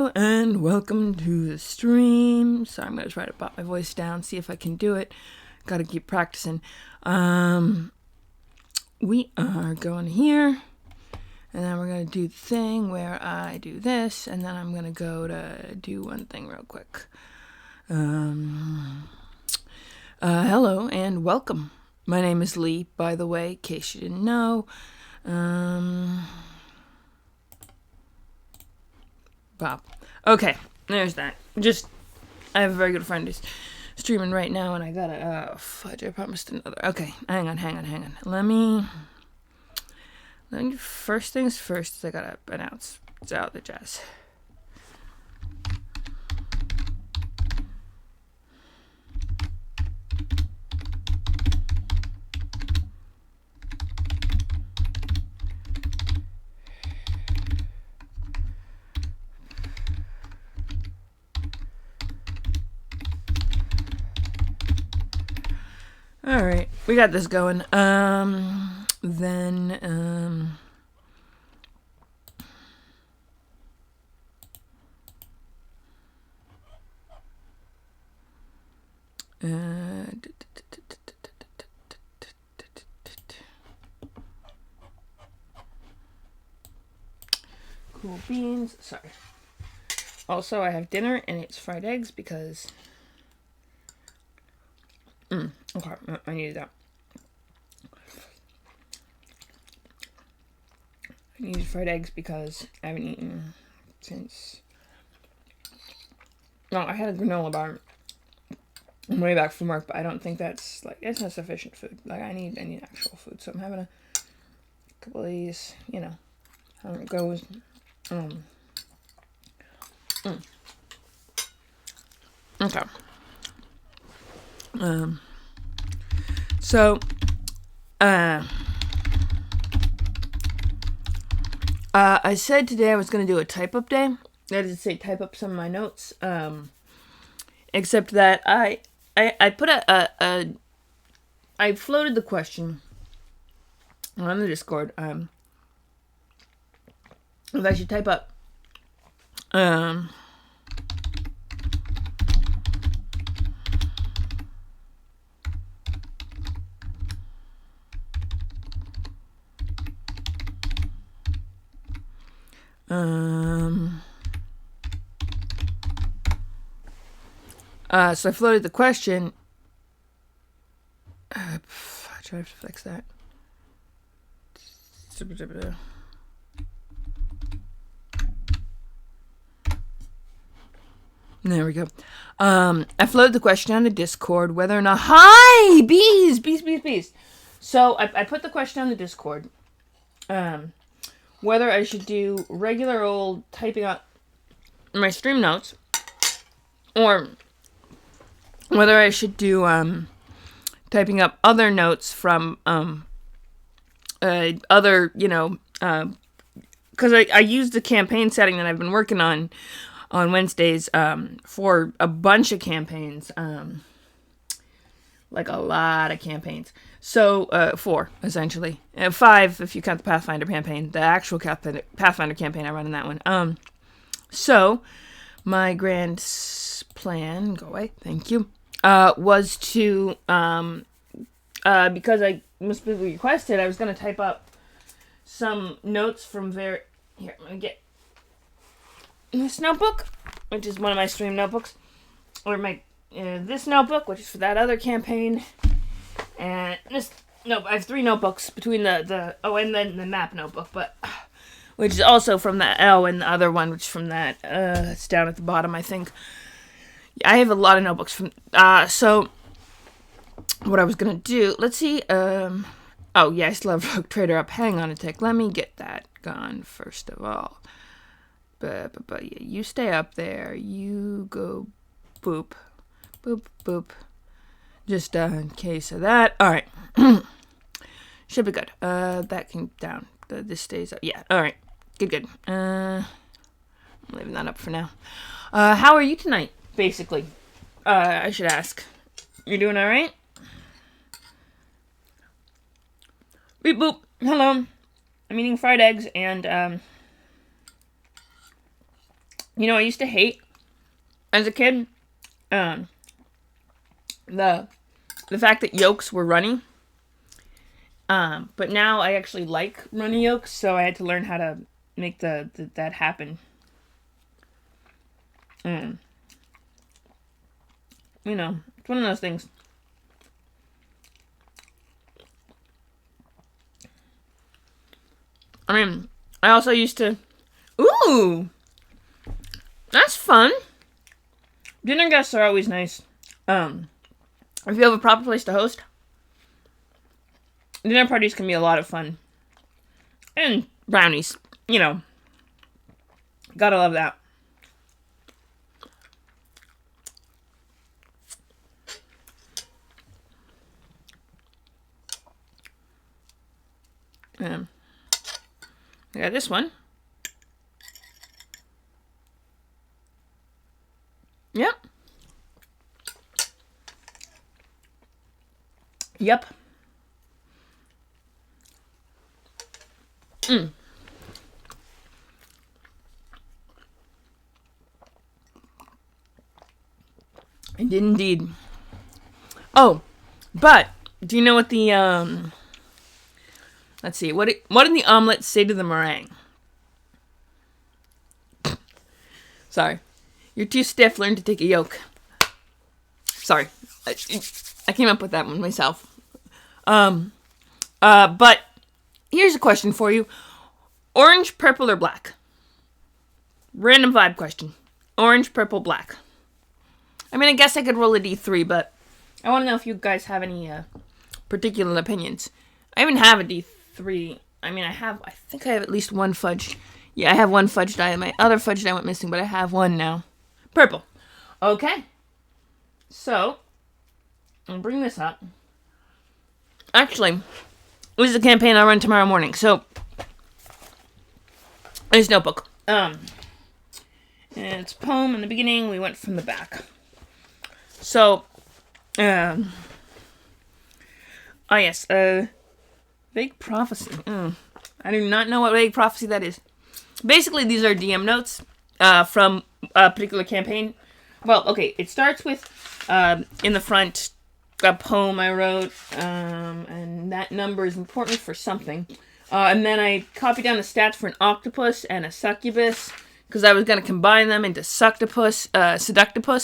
And welcome to the stream. So I'm going to try to pop my voice down, see if I can do it. Got to keep practicing. We are going here, and then we're going to do the thing where I do this, and then I'm going to go to do one thing real quick. Hello and welcome. My name is Lee, by the way, in case you didn't know. Bob. Okay, there's that. I have a very good friend who's streaming right now, and I gotta, fudge, I promised another. Okay, hang on. Let me, first things first, I gotta announce out the jazz. Alright, we got this going. Cool beans. Sorry. Also, I have dinner, and it's fried eggs because... okay, I needed that. I needed fried eggs because I haven't eaten since... No, I had a granola bar on my way back from work, but I don't think that's, it's not sufficient food. I need actual food, so I'm having a couple of these, how it goes. Okay. I said today I was going to do a type up day. That is to say, type up some of my notes. Except that I put I floated the question on the Discord. If I should type up, so I floated the question. I tried to fix that. There we go. I floated the question on the Discord whether or not... Hi! Bees! So I put the question on the Discord. Whether I should do regular old typing up my stream notes, or whether I should do typing up other notes from other, because I used the campaign setting that I've been working on Wednesdays for a bunch of campaigns, like a lot of campaigns. So 4 essentially, 5 if you count the Pathfinder campaign, the actual Pathfinder campaign I run in that one. So my grand plan, go away, thank you, was to because I specifically requested, I was going to type up some notes from here, I'm going to get this notebook, which is one of my stream notebooks, or my this notebook, which is for that other campaign, and this I have 3 notebooks between and then the map notebook, but which is also from that and the other one, which is from that it's down at the bottom, I think. I have a lot of notebooks from so what I was gonna do, let's see, oh yeah, I still have Rogue Trader up. Hang on a tick, let me get that gone first of all. But yeah, you stay up there. You go boop. Just in case of that. Alright. Should be good. That came down. This stays up. Yeah, alright. Good. I'm leaving that up for now. How are you tonight, basically? I should ask. You doing alright? Beep boop. Hello. I'm eating fried eggs and, You know, I used to hate, as a kid, the fact that yolks were runny. But now I actually like runny yolks, so I had to learn how to make that happen. You know, it's one of those things. I mean, I also used to... Ooh! That's fun. Dinner guests are always nice. If you have a proper place to host, dinner parties can be a lot of fun. And brownies, you know. Gotta love that. I got this one. Yep. Yep. I did indeed. Oh, but do you know what the let's see, what did the omelet say to the meringue? Sorry. You're too stiff, learn to take a yolk. Sorry. I came up with that one myself. But here's a question for you. Orange, purple, or black? Random vibe question. Orange, purple, black. I mean, I guess I could roll a D3, but I want to know if you guys have any particular opinions. I even have a D3. I mean, I think I have at least one fudge. Yeah, I have one fudge die. My other fudge die went missing, but I have one now. Purple. Okay. So, I'll bring this up. Actually, this is a campaign I'll run tomorrow morning. So, this notebook. And it's a poem in the beginning. We went from the back. So, yes. Vague prophecy. I do not know what vague prophecy that is. Basically, these are DM notes from a particular campaign. Well, okay, it starts with, in the front, a poem I wrote, and that number is important for something. And then I copied down the stats for an octopus and a succubus, because I was going to combine them into seductopus,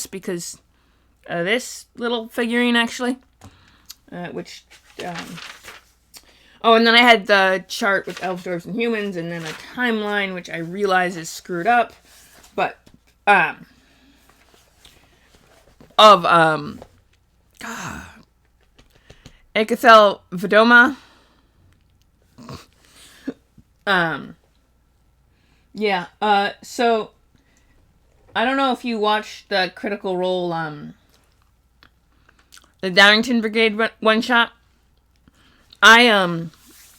because this little figurine, actually, which... Oh, and then I had the chart with elves, dwarves, and humans, and then a timeline, which I realize is screwed up. But, Ekathel Vedoma. So, I don't know if you watched the Critical Role, the Darrington Brigade one-shot.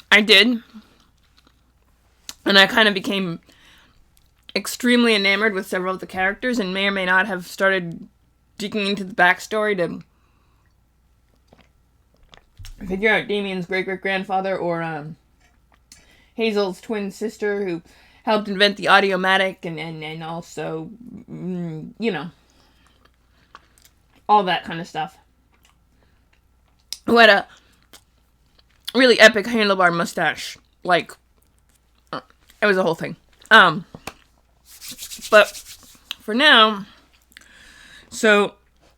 I did. And I kind of became extremely enamored with several of the characters and may or may not have started digging into the backstory to figure out Damien's great-great-grandfather or Hazel's twin sister who helped invent the Audiomatic and also, you know, all that kind of stuff. Who had a really epic handlebar mustache. Like, it was a whole thing. But for now, so,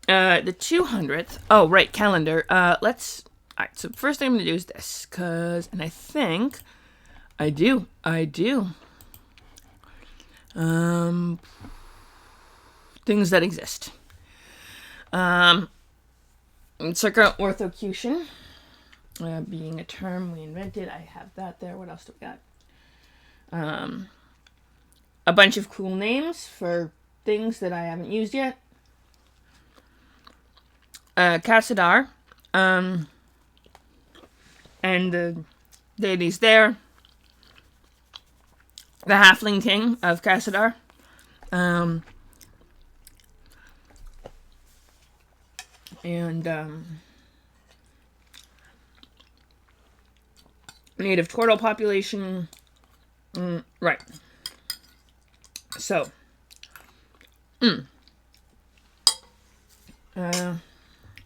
the 200th, oh, right, calendar, alright, so first thing I'm going to do is this, and I think, I do, things that exist, Circa orthocution, being a term we invented, I have that there, what else do we got? A bunch of cool names for things that I haven't used yet. Cassadar, and the deities there. The Halfling King of Cassadar. Native turtle population. Right. So, What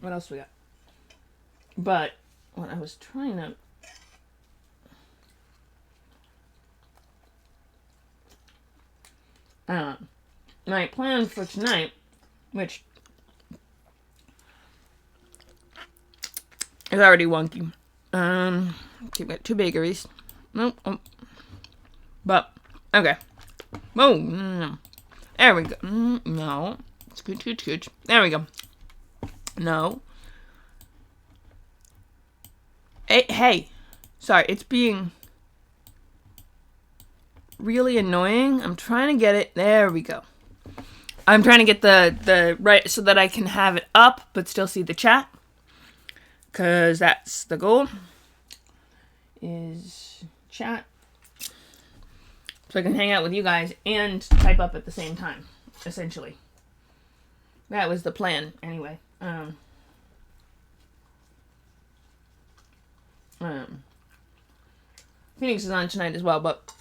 else we got? But what I was trying to... my plan for tonight, which is already wonky. Okay, we got 2 bakeries. Nope. Oh. But, okay. Oh, no. There we go. No. It's good. There we go. No. Hey. Sorry, it's being really annoying. I'm trying to get it. There we go. I'm trying to get the right so that I can have it up but still see the chat. Because that's the goal. Is chat. So I can hang out with you guys and type up at the same time, essentially. That was the plan, anyway. Phoenix is on tonight as well, but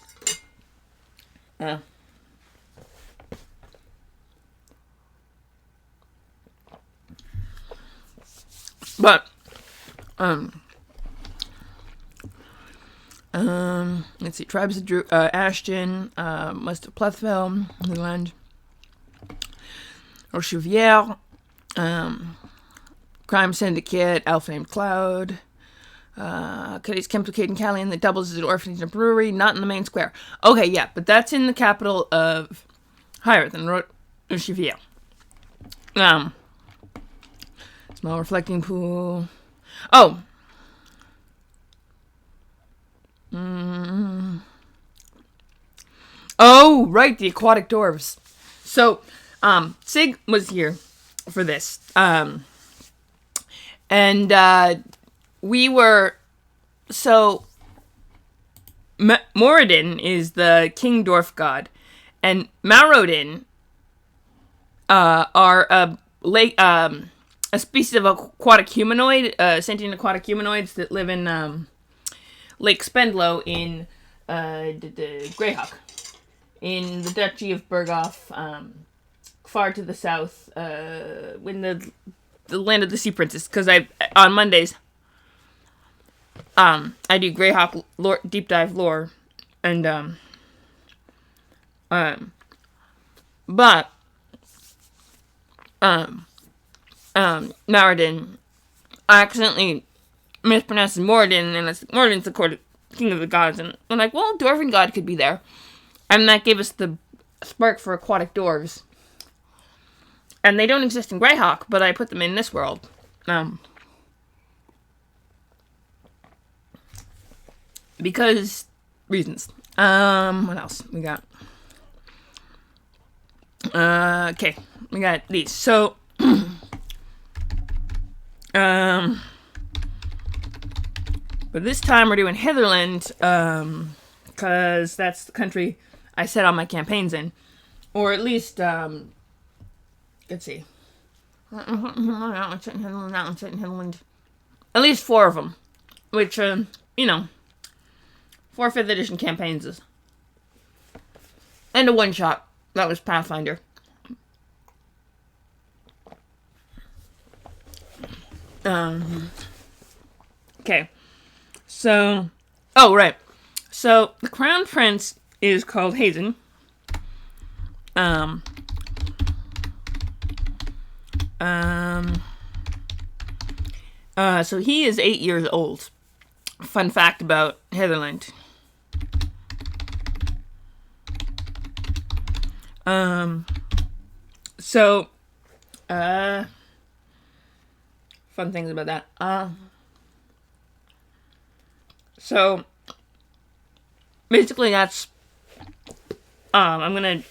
let's see, Tribes of Ashton, West of Plethville, Newland, Rochevière, Crime Syndicate, Alfamed Cloud, Kitty's Chemicals and Callian that doubles as an orphanage and a brewery, not in the main square. Okay, yeah, but that's in the capital of higher than Rochevière. Small reflecting pool. Oh. Oh, right, the aquatic dwarves. So, Sig was here for this. We were... So, Moradin is the king dwarf god, and Marodin are a species of aquatic humanoid, sentient aquatic humanoids that live in Lake Spendlow in Greyhawk, in the Duchy of Berghoff, far to the south, in the land of the Sea Princess. Because on Mondays, I do Greyhawk lore, deep dive lore, and Marodin, I accidentally mispronounced Moradin, and Moradin's the king of the gods, and I'm like, well, dwarven god could be there, and that gave us the spark for aquatic dwarves, and they don't exist in Greyhawk, but I put them in this world, because reasons. What else we got? Okay, we got these. So, but this time we're doing Hitherland, because that's the country I set all my campaigns in. Or at least, let's see. That one's set in Hitherland, that one's set in Hitherland. At least 4 of them. Which, 4 5th edition campaigns is. And a one-shot. That was Pathfinder. Okay. So, oh, right. So, the Crown Prince is called Hazen. So he is 8 years old. Fun fact about Hitherland. Fun things about that. So, basically that's, I'm gonna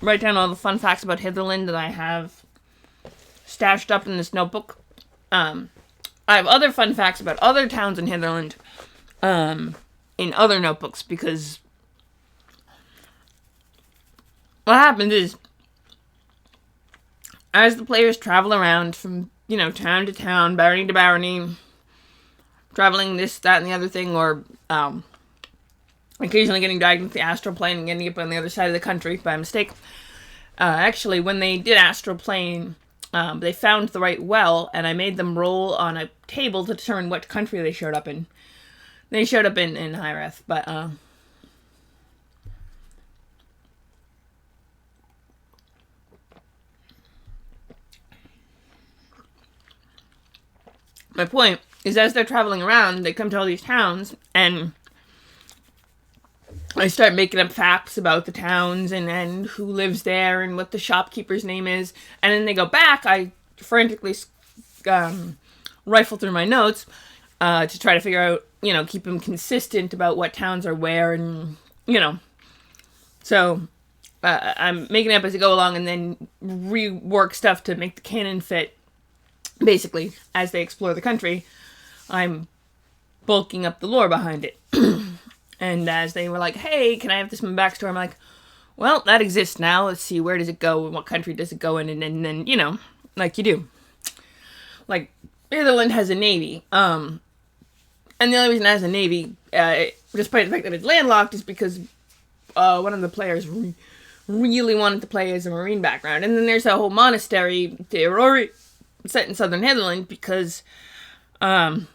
write down all the fun facts about Hitherland that I have stashed up in this notebook. I have other fun facts about other towns in Hitherland, in other notebooks, because what happens is, as the players travel around from, town to town, barony to barony, traveling this, that, and the other thing, or, occasionally getting dragged into the astral plane and ending up on the other side of the country by mistake, Actually, when they did astral plane, they found the right well, and I made them roll on a table to determine what country they showed up in. They showed up in Hyreth, but my point is, as they're traveling around, they come to all these towns, and I start making up facts about the towns and who lives there and what the shopkeeper's name is. And then they go back. I frantically rifle through my notes to try to figure out, keep them consistent about what towns are where, and, So I'm making it up as I go along, and then rework stuff to make the canon fit. Basically, as they explore the country, I'm bulking up the lore behind it. And as they were like, hey, can I have this in my backstory? I'm like, well, that exists now. Let's see, where does it go? And what country does it go in? And then, like you do. Like, Netherlands has a navy. And the only reason it has a navy, despite the fact that it's landlocked, is because one of the players really wanted to play as a marine background. And then there's a whole monastery, De Aurori, set in southern Netherlands, because one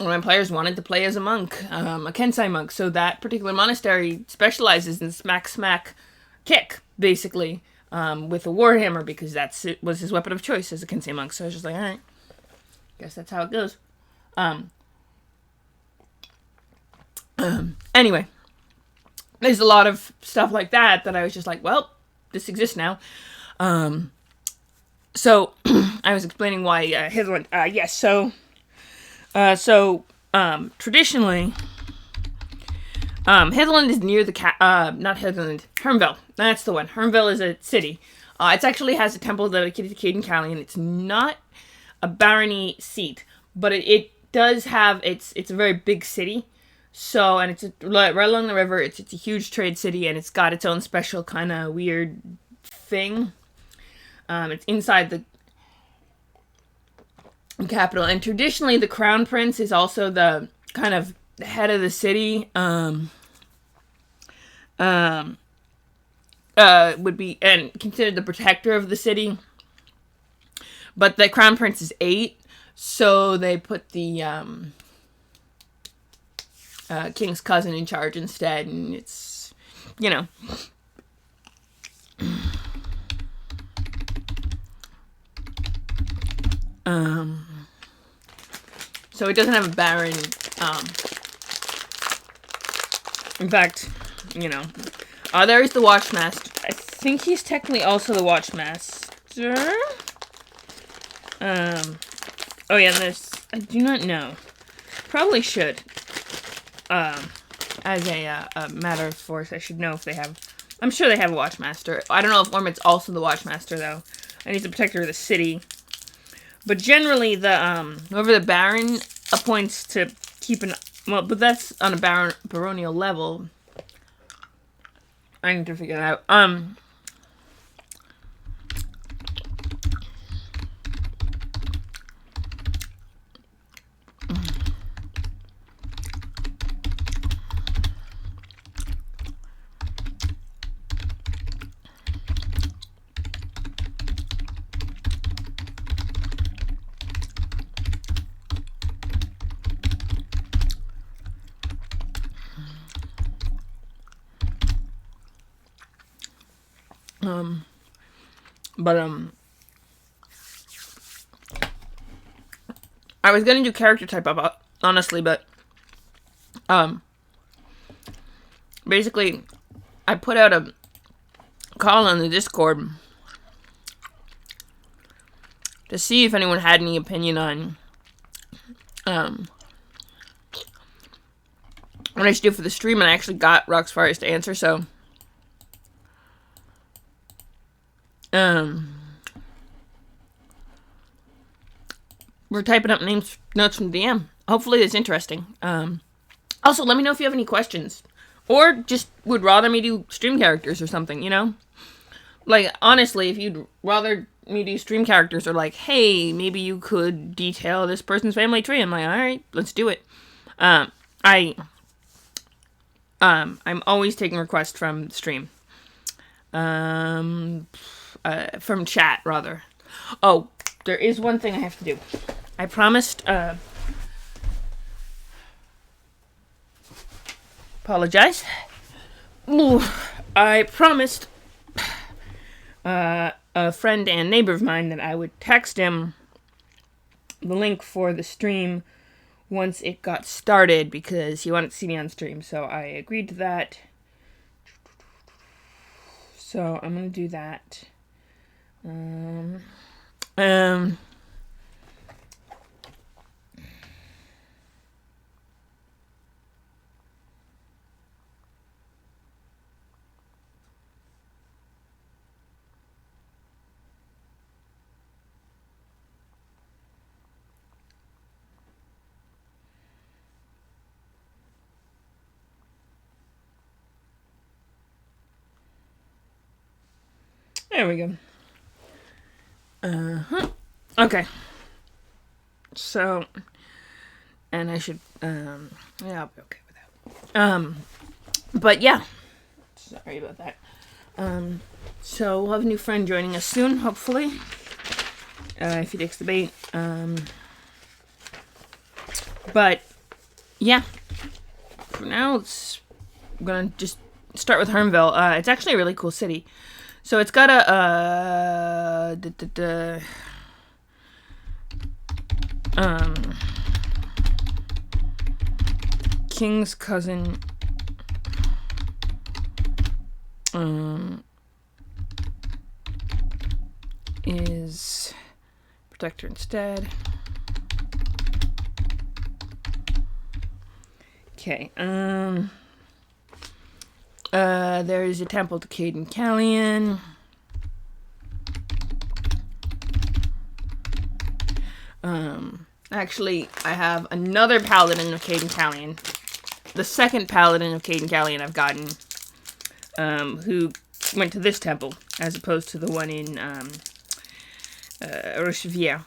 of my players wanted to play as a monk, a Kensei monk. So that particular monastery specializes in smack kick, basically, with a warhammer, because was his weapon of choice as a Kensei monk. So I was just like, all right, guess that's how it goes. Anyway, there's a lot of stuff like that I was just like, well, this exists now. So I was explaining why Hitherland. Yes, so traditionally, Hitherland is near the not Hitherland, Hermville. That's the one. Hermville is a city. It actually has a temple dedicated to Cayden Cailean. It's not a barony seat, but it does have, it's a very big city. So, and it's right along the river. It's a huge trade city, and it's got its own special kind of weird thing. It's inside the capital, and traditionally the crown prince is also the kind of the head of the city. Would be and considered the protector of the city. But the crown prince is 8, so they put the king's cousin in charge instead, and it's, so it doesn't have a baron. In fact, there is the Watchmaster. I think he's technically also the Watchmaster. Oh yeah, I do not know. Probably should. As a matter of force, I should know if they have. I'm sure they have a Watchmaster. I don't know if Ormond's also the Watchmaster, though. And he's the protector of the city. But generally, whoever the Baron appoints to keep but that's on a baronial level. I need to figure that out. I was gonna do character type up, honestly, but, basically, I put out a call on the Discord to see if anyone had any opinion on, what I should do for the stream, and I actually got Roxfires to answer, so, we're typing up notes from DM. Hopefully it's interesting. Also, let me know if you have any questions. Or just would rather me do stream characters or something, Like, honestly, if you'd rather me do stream characters, or like, hey, maybe you could detail this person's family tree, I'm like, alright, let's do it. I'm always taking requests from the stream. From chat, rather. Oh, there is one thing I have to do. I promised, apologize. Ooh, I promised, a friend and neighbor of mine that I would text him the link for the stream once it got started because he wanted to see me on stream, so I agreed to that. So I'm gonna do that. There we go. Okay. So, and I should, yeah, I'll be okay with that. But yeah. Sorry about that. So we'll have a new friend joining us soon, hopefully. If he takes the bait. But, yeah. For now, I'm gonna just start with Hermville. It's actually a really cool city. So it's got a, king's cousin, is protector instead. Okay, there's a temple to Cayden Cailean. Actually, I have another paladin of Cayden Cailean. The second paladin of Cayden Cailean I've gotten, who went to this temple, as opposed to the one in, Rochevier.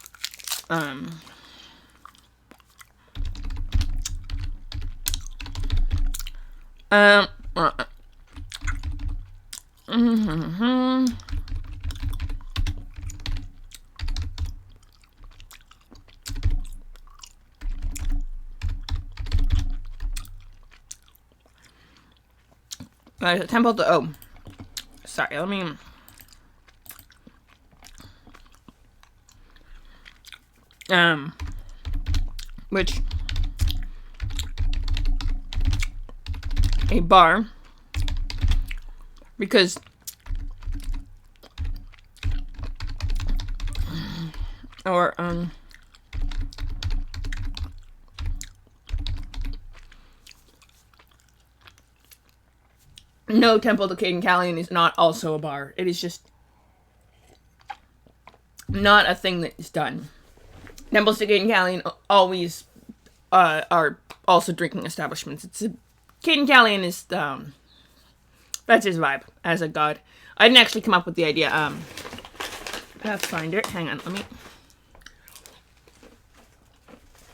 There's a temple to, sorry, let me, which, a bar, because, or, no temple to Cayden Cailean is not also a bar. It is just not a thing that is done. Temples to Cayden Cailean always are also drinking establishments. Cayden Cailean is that's his vibe as a god. I didn't actually come up with the idea. Pathfinder. Hang on, let me.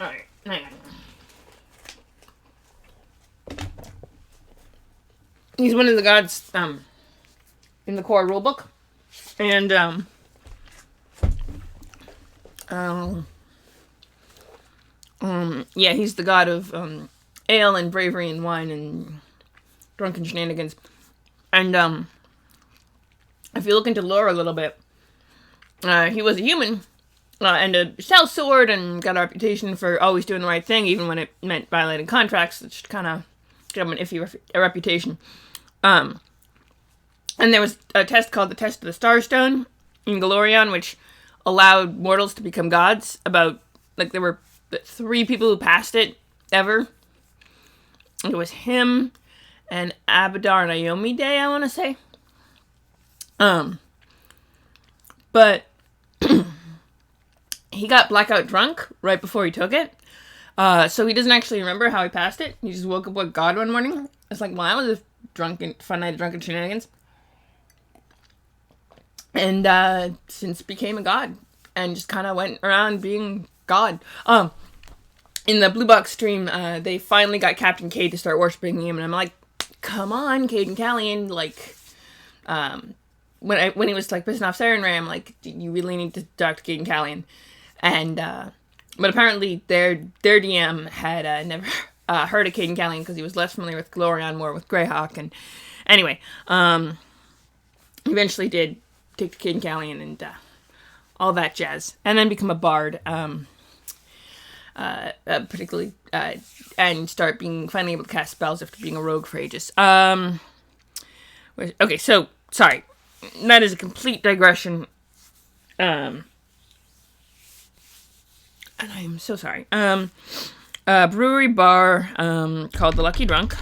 Alright, hang on. He's one of the gods in the core rulebook, and yeah, he's the god of ale and bravery and wine and drunken shenanigans. And if you look into lore a little bit, he was a human and a sellsword and got a reputation for always doing the right thing, even when it meant violating contracts, which kind of gave him an iffy reputation. And there was a test called the Test of the Starstone in Golarion, which allowed mortals to become gods. There were 3 people who passed it ever. It was him and Abadar and Iomi I want to say. But he got blackout drunk right before he took it. So he doesn't actually remember how he passed it. He just woke up with God one morning. It's like, well, that was a fun night of drunken shenanigans. And since became a god. And just kind of went around being God. In the Blue Box stream, they finally got Captain Cade to start worshipping him. And I'm like, come on, Cayden Cailean. Like, when he was like pissing off Sarah and Ray, I'm like, you really need to talk to Caden Callion. And but apparently their DM had never heard of Caden Callion because he was less familiar with Glorion, more with Greyhawk. And anyway, eventually did take to Caden Callion and all that jazz, and then become a bard. Particularly, and start being finally able to cast spells after being a rogue for ages. Okay, so sorry, that is a complete digression. And I am so sorry. Brewery bar called the Lucky Drunk.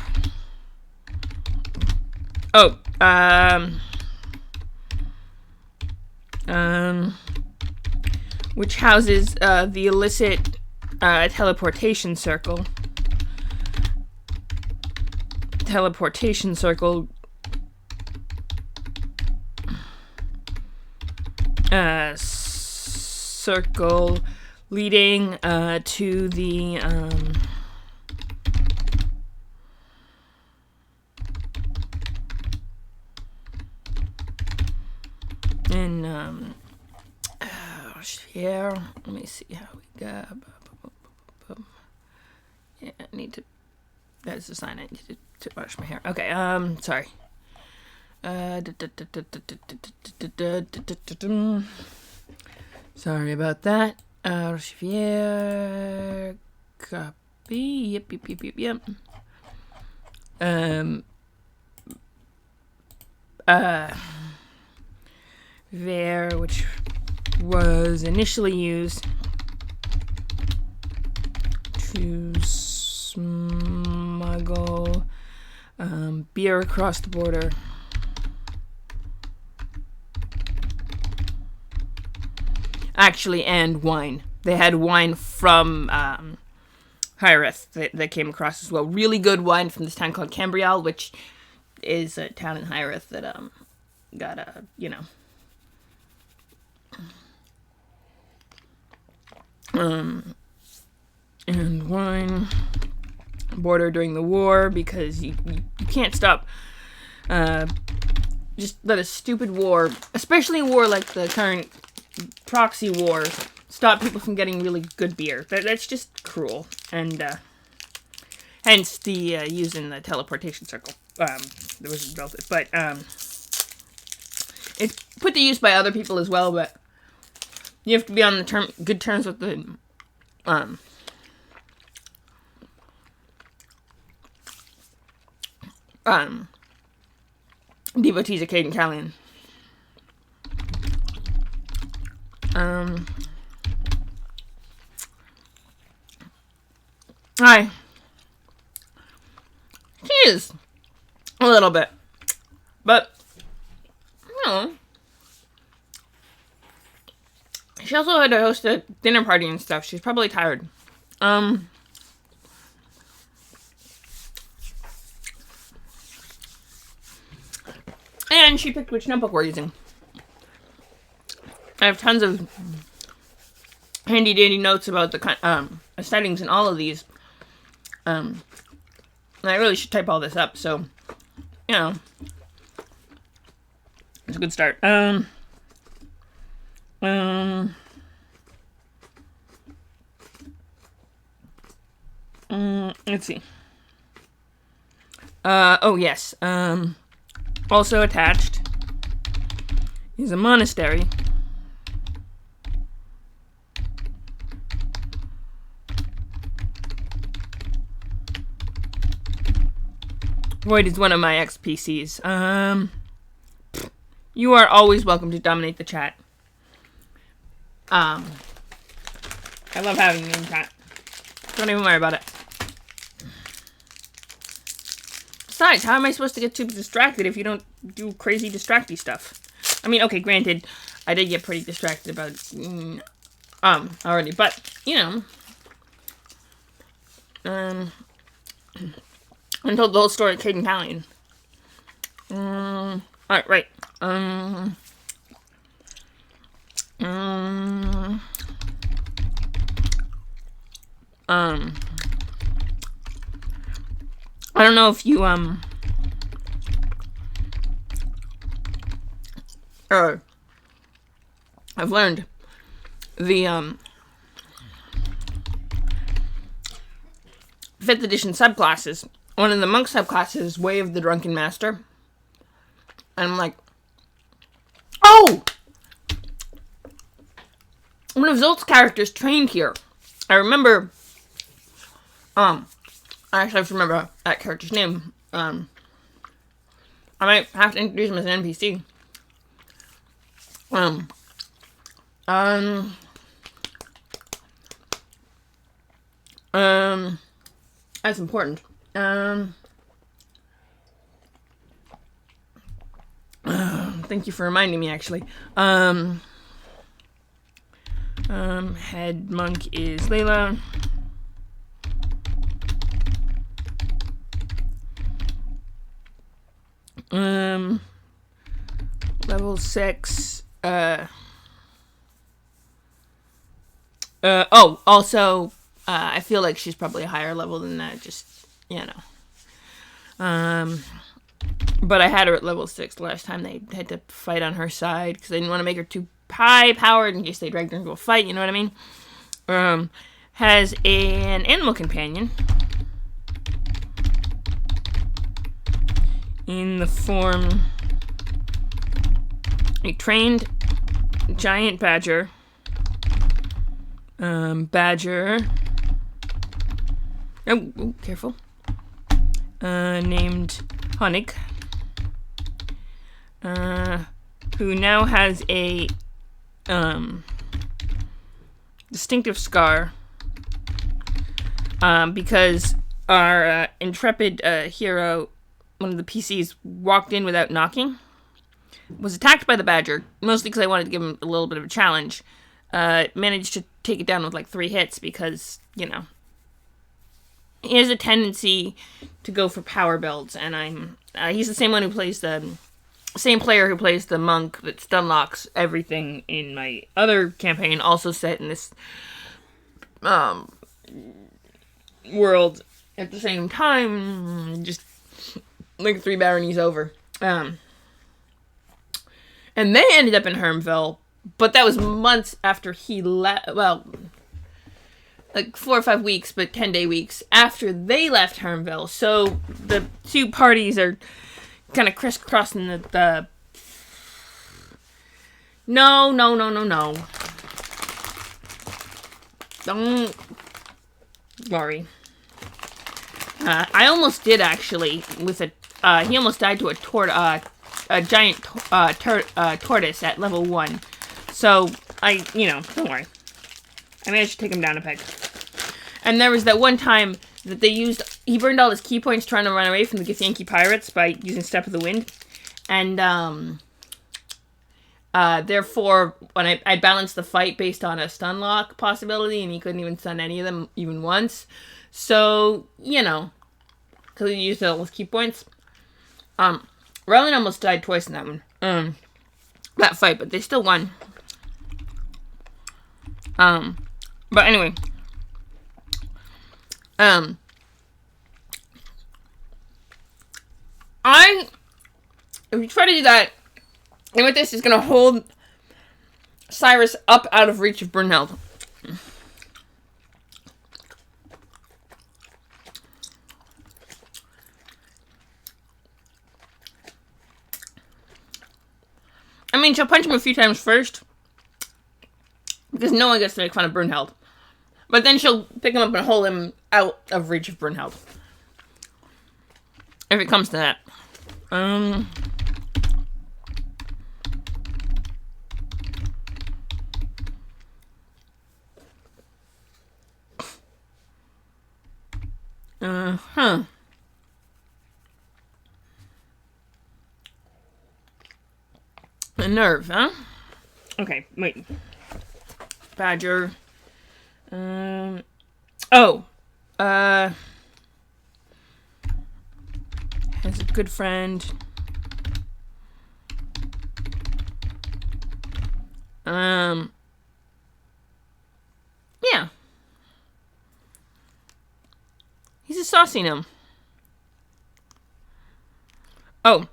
Which houses the illicit teleportation circle. Teleportation circle. Circle leading to the here. Let me see how we go. Yeah, I need to. That's a sign. I need to wash my hair. Okay. Sorry. Sorry about that. Copy. Yep. There, which was initially used to smuggle beer across the border. Actually, and wine. They had wine from Hyreth that came across as well. Really good wine from this town called Cambrial, which is a town in Hyreth that got a, and wine border during the war, because you can't stop just let a stupid war, especially a war like the current proxy war, stop people from getting really good beer. That's just cruel, and hence the using the teleportation circle. There was a relative, but it's put to use by other people as well. But you have to be on good terms with the devotees of Caden Callion. Hi. She is. A little bit. But, she also had to host a dinner party and stuff. She's probably tired. And she picked which notebook we're using. I have tons of handy dandy notes about the settings in all of these. And I really should type all this up, so it's a good start. Let's see. Oh yes. Also attached is a monastery. Void is one of my ex-PCs. You are always welcome to dominate the chat. I love having you in chat. Don't even worry about it. Besides, how am I supposed to get too distracted if you don't do crazy distracty stuff? I mean, okay, granted, I did get pretty distracted about already, but I told the whole story of Caden Callion. Alright, right. I don't know if you, I've learned the 5th edition subclasses. One of the monk subclasses is Way of the Drunken Master. And I'm like, oh! One of Zolt's characters trained here. I remember, I actually have to remember that character's name. I might have to introduce him as an NPC. That's important. Thank you for reminding me, actually. Head monk is Layla. Level 6. Also, I feel like she's probably a higher level than that, just, you know. But I had her at level 6 last time they had to fight on her side, because they didn't want to make her too high-powered in case they dragged her into a fight, you know what I mean? Has an animal companion in the form a trained giant badger. Badger. Oh, careful. Named Honig. Who now has a distinctive scar. Because our intrepid hero, one of the PCs, walked in without knocking. Was attacked by the badger, mostly because I wanted to give him a little bit of a challenge. Managed to take it down with like 3 hits because, you know, he has a tendency to go for power builds, and he's the same one who plays the same player who plays the monk that stun locks everything in my other campaign, also set in this world at the same time, just like 3 baronies over. And they ended up in Hermville, but that was months after he left. Well, like 4 or 5 weeks, but 10-day weeks after they left Hermville. So the 2 parties are kind of crisscrossing the No. Don't worry. I almost did, actually, with a, he almost died to a giant tortoise at level 1. So, don't worry. I managed to take him down a peg. And there was that one time that he burned all his key points trying to run away from the Githyanki pirates by using Step of the Wind. And, therefore, when I balanced the fight based on a stun lock possibility, and he couldn't even stun any of them even once. So, because he used all his key points. Rowan almost died twice in that one. That fight, but they still won. But anyway. If you try to do that, and with this, is going to hold Cyrus up out of reach of Brunhilde. I mean, she'll punch him a few times first, because no one gets to make fun of Brunhilde. But then she'll pick him up and hold him out of reach of Brunhilde. If it comes to that. A nerve, huh? Okay, wait. Badger. Has a good friend. Yeah. He's a saucy gnome. Oh.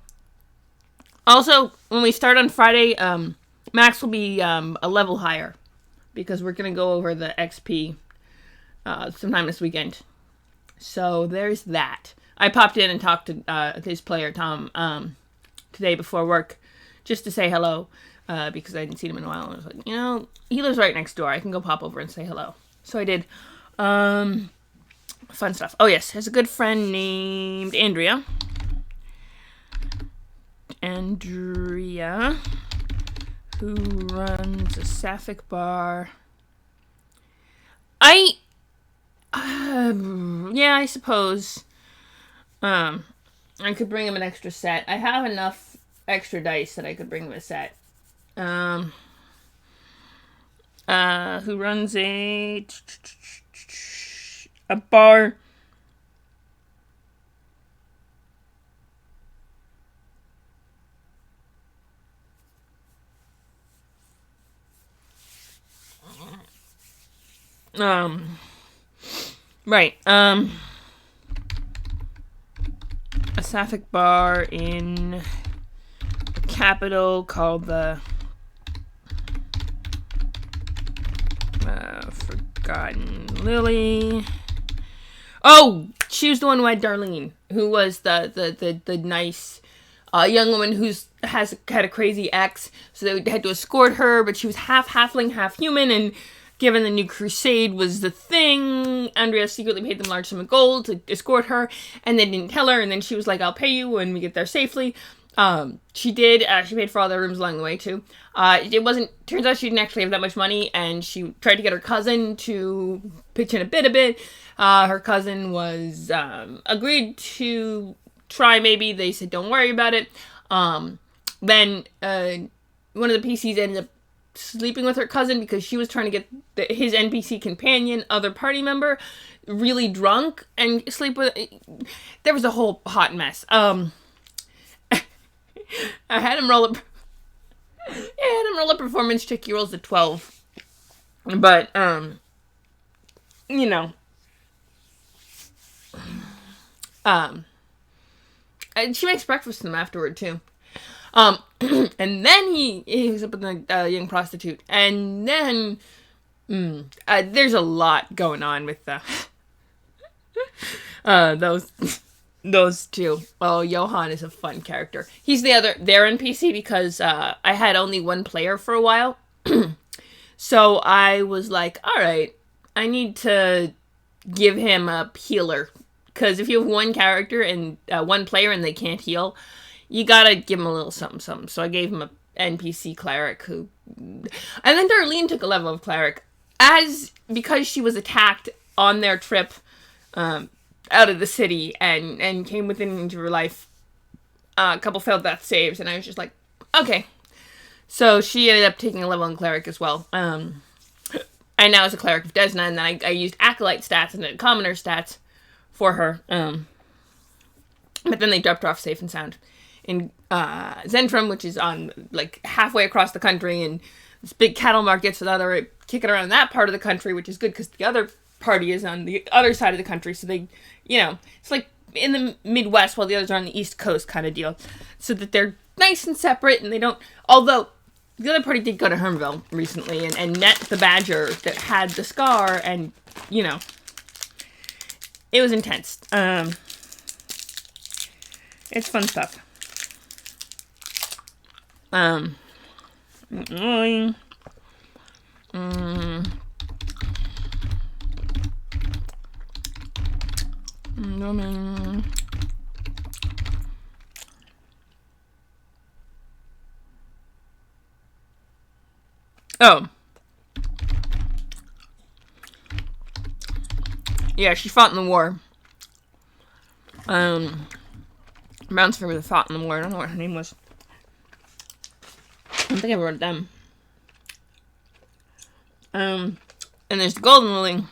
Also, when we start on Friday, Max will be a level higher because we're going to go over the XP sometime this weekend. So there's that. I popped in and talked to his player, Tom, today before work just to say hello because I hadn't seen him in a while. And I was like, he lives right next door. I can go pop over and say hello. So I did. Fun stuff. Oh, yes. There's a good friend named Andrea, who runs a Sapphic bar. I suppose I could bring him an extra set. I have enough extra dice that I could bring him a set. Who runs a bar. Right. A Sapphic bar in the capital called the Forgotten Lily. Oh, she was the one who had Darlene, who was the nice young woman who's had a crazy ex, so they had to escort her, but she was half halfling, half human, and given the new crusade was the thing, Andrea secretly paid them a large sum of gold to escort her, and they didn't tell her, and then she was like, I'll pay you when we get there safely. She did. She paid for all their rooms along the way, too. Turns out she didn't actually have that much money, and she tried to get her cousin to pitch in a bit. Her cousin was, agreed to try maybe. They said, don't worry about it. Then, one of the PCs ended up sleeping with her cousin because she was trying to get his NPC companion, other party member, really drunk and sleep with. There was a whole hot mess. I had him roll a performance check. He rolls a 12, but and she makes breakfast for them afterward too. And then he hooks up with a young prostitute. And then, there's a lot going on with those two. Oh, Johan is a fun character. He's their NPC because, I had only one player for a while. So I was like, alright, I need to give him a healer. Because if you have one character and one player and they can't heal, you gotta give him a little something. So I gave him a NPC cleric and then Darlene took a level of cleric because she was attacked on their trip out of the city and came within into her life. A couple failed death saves, and I was just like, okay. So she ended up taking a level in cleric as well. I now was a cleric of Desna, and then I used acolyte stats and then commoner stats for her. But then they dropped her off safe and sound in Zentrum, which is on like halfway across the country, and this big cattle market, so now they're kicking around that part of the country, which is good because the other party is on the other side of the country, so they, it's like in the Midwest while the others are on the East Coast kind of deal, so that they're nice and separate, and they don't, although the other party did go to Hermville recently and met the badger that had the scar, and, it was intense. It's fun stuff. Oh. Yeah, she fought in the war. Mounts for fought in the war. I don't know what her name was. I don't think I wrote it down. And there's the Golden Lily.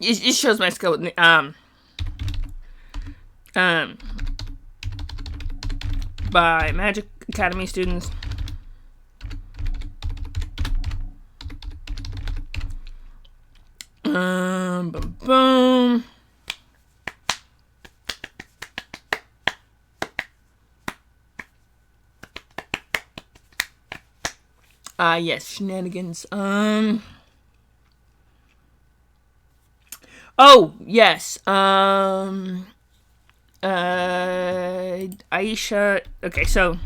It shows my skill with by Magic academy students. Boom, boom. Yes, shenanigans. Oh, yes. Aisha. Okay, so.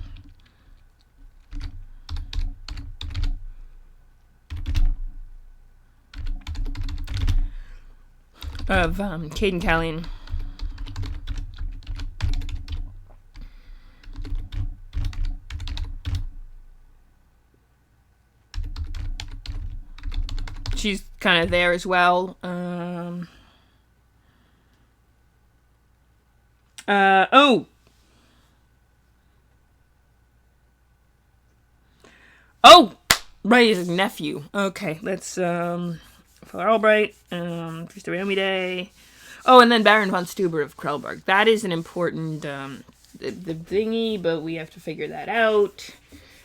Of Caden Callian. She's kind of there as well. Oh, right, his nephew. Okay, let's Father Albright, Feast of Naomi Day. Oh, and then Baron von Stuber of Krellberg. That is an important the thingy, but we have to figure that out.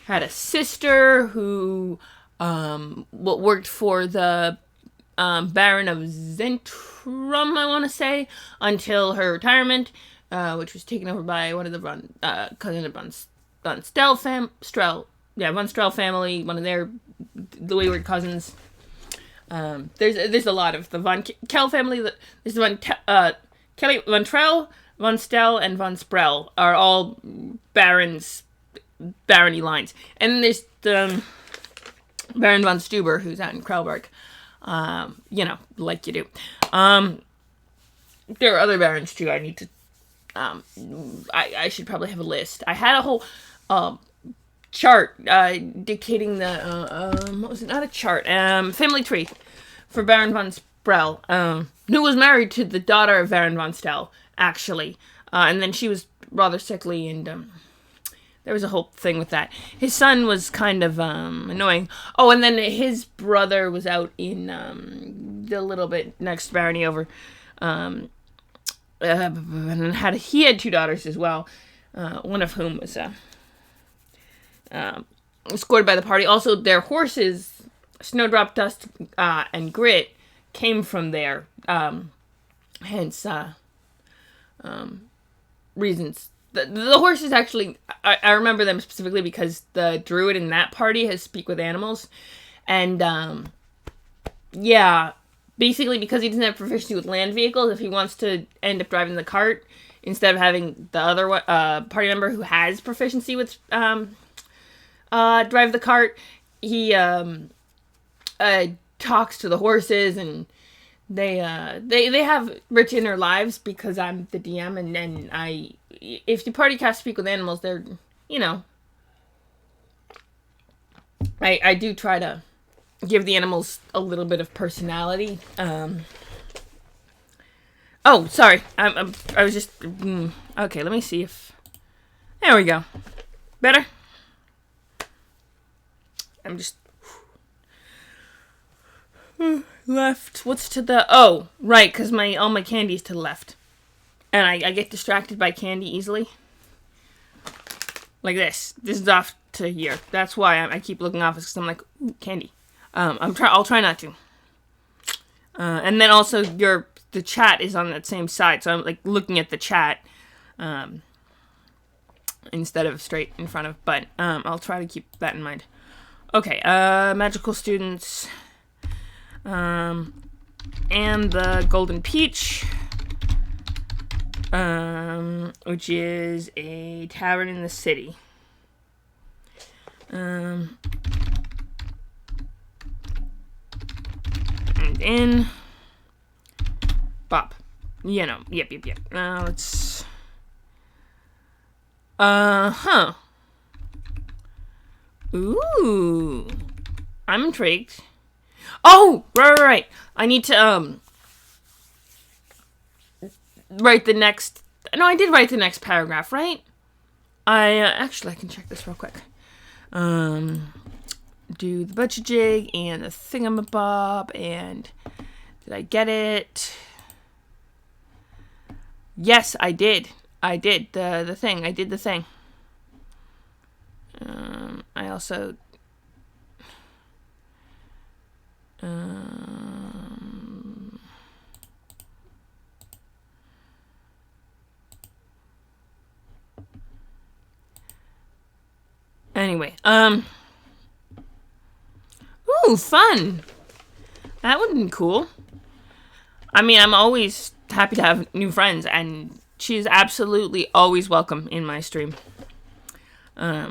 Had a sister who worked for the Baron of Zentrum, I want to say, until her retirement, which was taken over by one of the cousin of von Strell von Strell family, one of the wayward cousins. There's a lot of the von Kell family. There's the Kelly von Trell, von Stell, and von Sprell are all barony lines, and then there's the Baron von Stuber, who's out in Krellberg. Like you do. There are other barons too. I need to. I should probably have a list. I had a whole chart dictating the what was it? Not a chart. Family tree for Baron von Sprell, who was married to the daughter of Baron von Stell, actually, and then she was rather sickly, and there was a whole thing with that. His son was kind of annoying. Oh, and then his brother was out in the little bit next barony over, and he had two daughters as well, one of whom was scored by the party. Also, their horses, Snowdrop, Dust, and Grit, came from there. Hence, reasons. The horses actually, I remember them specifically because the druid in that party has speak with animals. And, basically because he doesn't have proficiency with land vehicles, if he wants to end up driving the cart, instead of having the other party member who has proficiency with drive the cart, he talks to the horses, and they have rich inner lives because I'm the DM, and then if the party casts speak with animals, they're, I do try to give the animals a little bit of personality. Oh, sorry. I was just okay. Let me see if there we go. Better. I'm just left. What's to the? Oh, right, because all my candy's to the left, and I get distracted by candy easily. Like this. This is off to here. That's why I keep looking off, because I'm like, ooh, candy. I'll try not to. And then also the chat is on that same side, so I'm like looking at the chat, instead of straight in front of. But I'll try to keep that in mind. Okay, magical students, and the Golden Peach, which is a tavern in the city. And in Bob. Yep. Let's. Ooh. I'm intrigued. Oh, right. I need to, write the next. No, I did write the next paragraph, right? Actually, I can check this real quick. Do the budget-jig and the thingamabob, and did I get it? Yes, I did. I did the thing. I did the thing. I also anyway, ooh, fun. That would be cool. I mean, I'm always happy to have new friends, and she's absolutely always welcome in my stream. I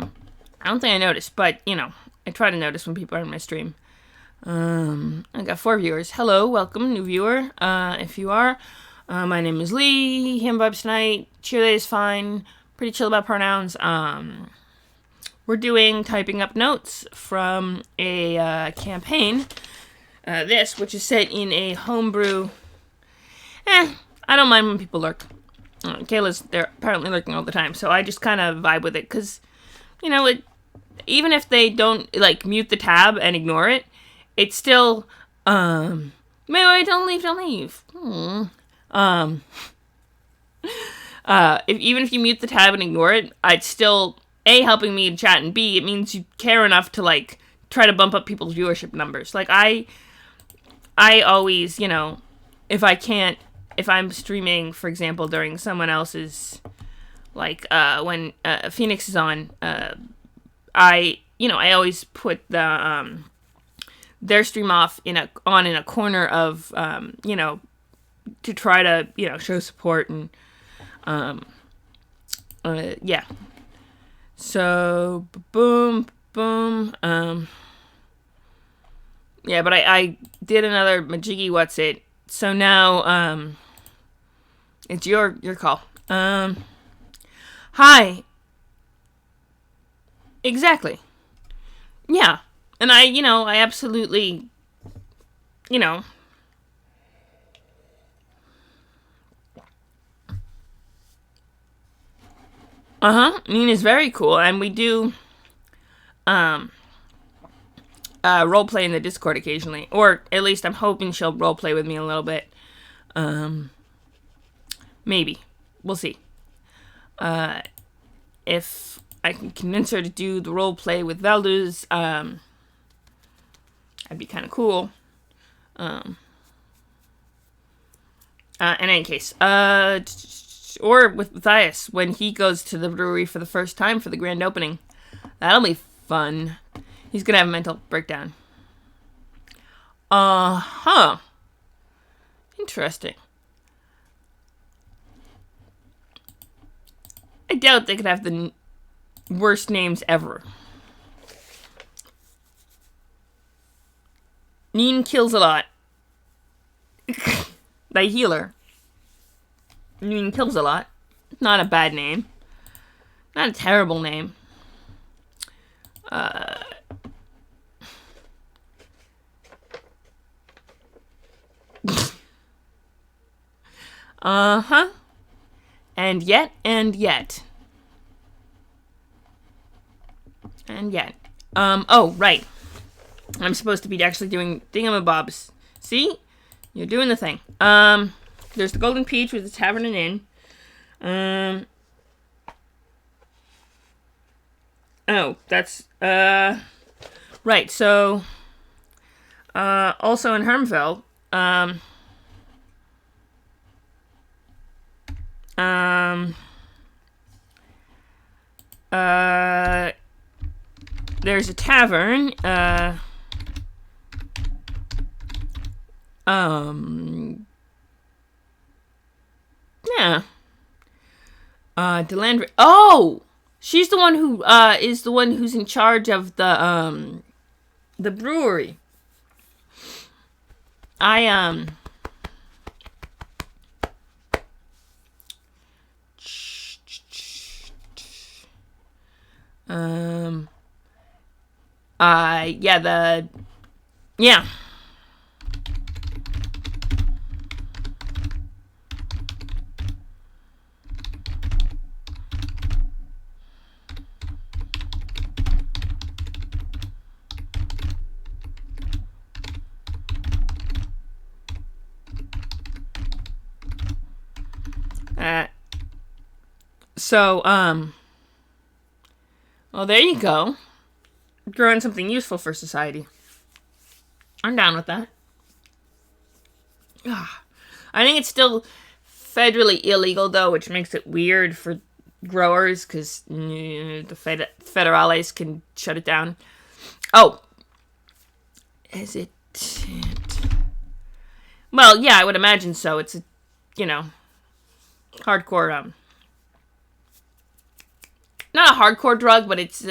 don't think I noticed, but, you know, I try to notice when people are in my stream. I got 4 viewers. Hello, welcome, new viewer. If you are, my name is Lee. Him vibes tonight. Cheerleader is fine. Pretty chill about pronouns. We're doing typing up notes from a campaign. Which is set in a homebrew. I don't mind when people lurk. Kayla's they're apparently lurking all the time, so I just kind of vibe with it, because, you know, even if they don't, like, mute the tab and ignore it, it's still, wait, don't leave. Even if you mute the tab and ignore it, it's still, A, helping me in chat, and B, it means you care enough to, like, try to bump up people's viewership numbers. Like, I always, you know, if I'm streaming, for example, during someone else's, like, when Phoenix is on, I always put their stream off in a corner of, to try to, show support, and, yeah. So, boom, yeah, but I did another Majiggy What's It, so now, it's your call. Hi. Exactly. Yeah. And I absolutely, Nina's very cool, and we do, roleplay in the Discord occasionally, or at least I'm hoping she'll roleplay with me a little bit. Maybe. We'll see. If I can convince her to do the roleplay with Valduz, that'd be kind of cool. In any case, or with Matthias, when he goes to the brewery for the first time for the grand opening. That'll be fun. He's gonna have a mental breakdown. Interesting. I doubt they could have the worst names ever. Neen kills a lot. The healer. Neen kills a lot. Not a bad name. Not a terrible name. And yet. Oh, right. I'm supposed to be actually doing thingamabobs. See? You're doing the thing. There's the Golden Peach with the Tavern and Inn. Oh, that's, right, so, also in Hermfell, there's a tavern, yeah, Delandre, oh! She's the one who, is the one who's in charge of the brewery. I yeah. So, Well, there you go. Growing something useful for society. I'm down with that. I think it's still federally illegal, though, which makes it weird for growers, because the federales can shut it down. Oh. Is it? Well, yeah, I would imagine so. It's a, hardcore, not a hardcore drug, but it's,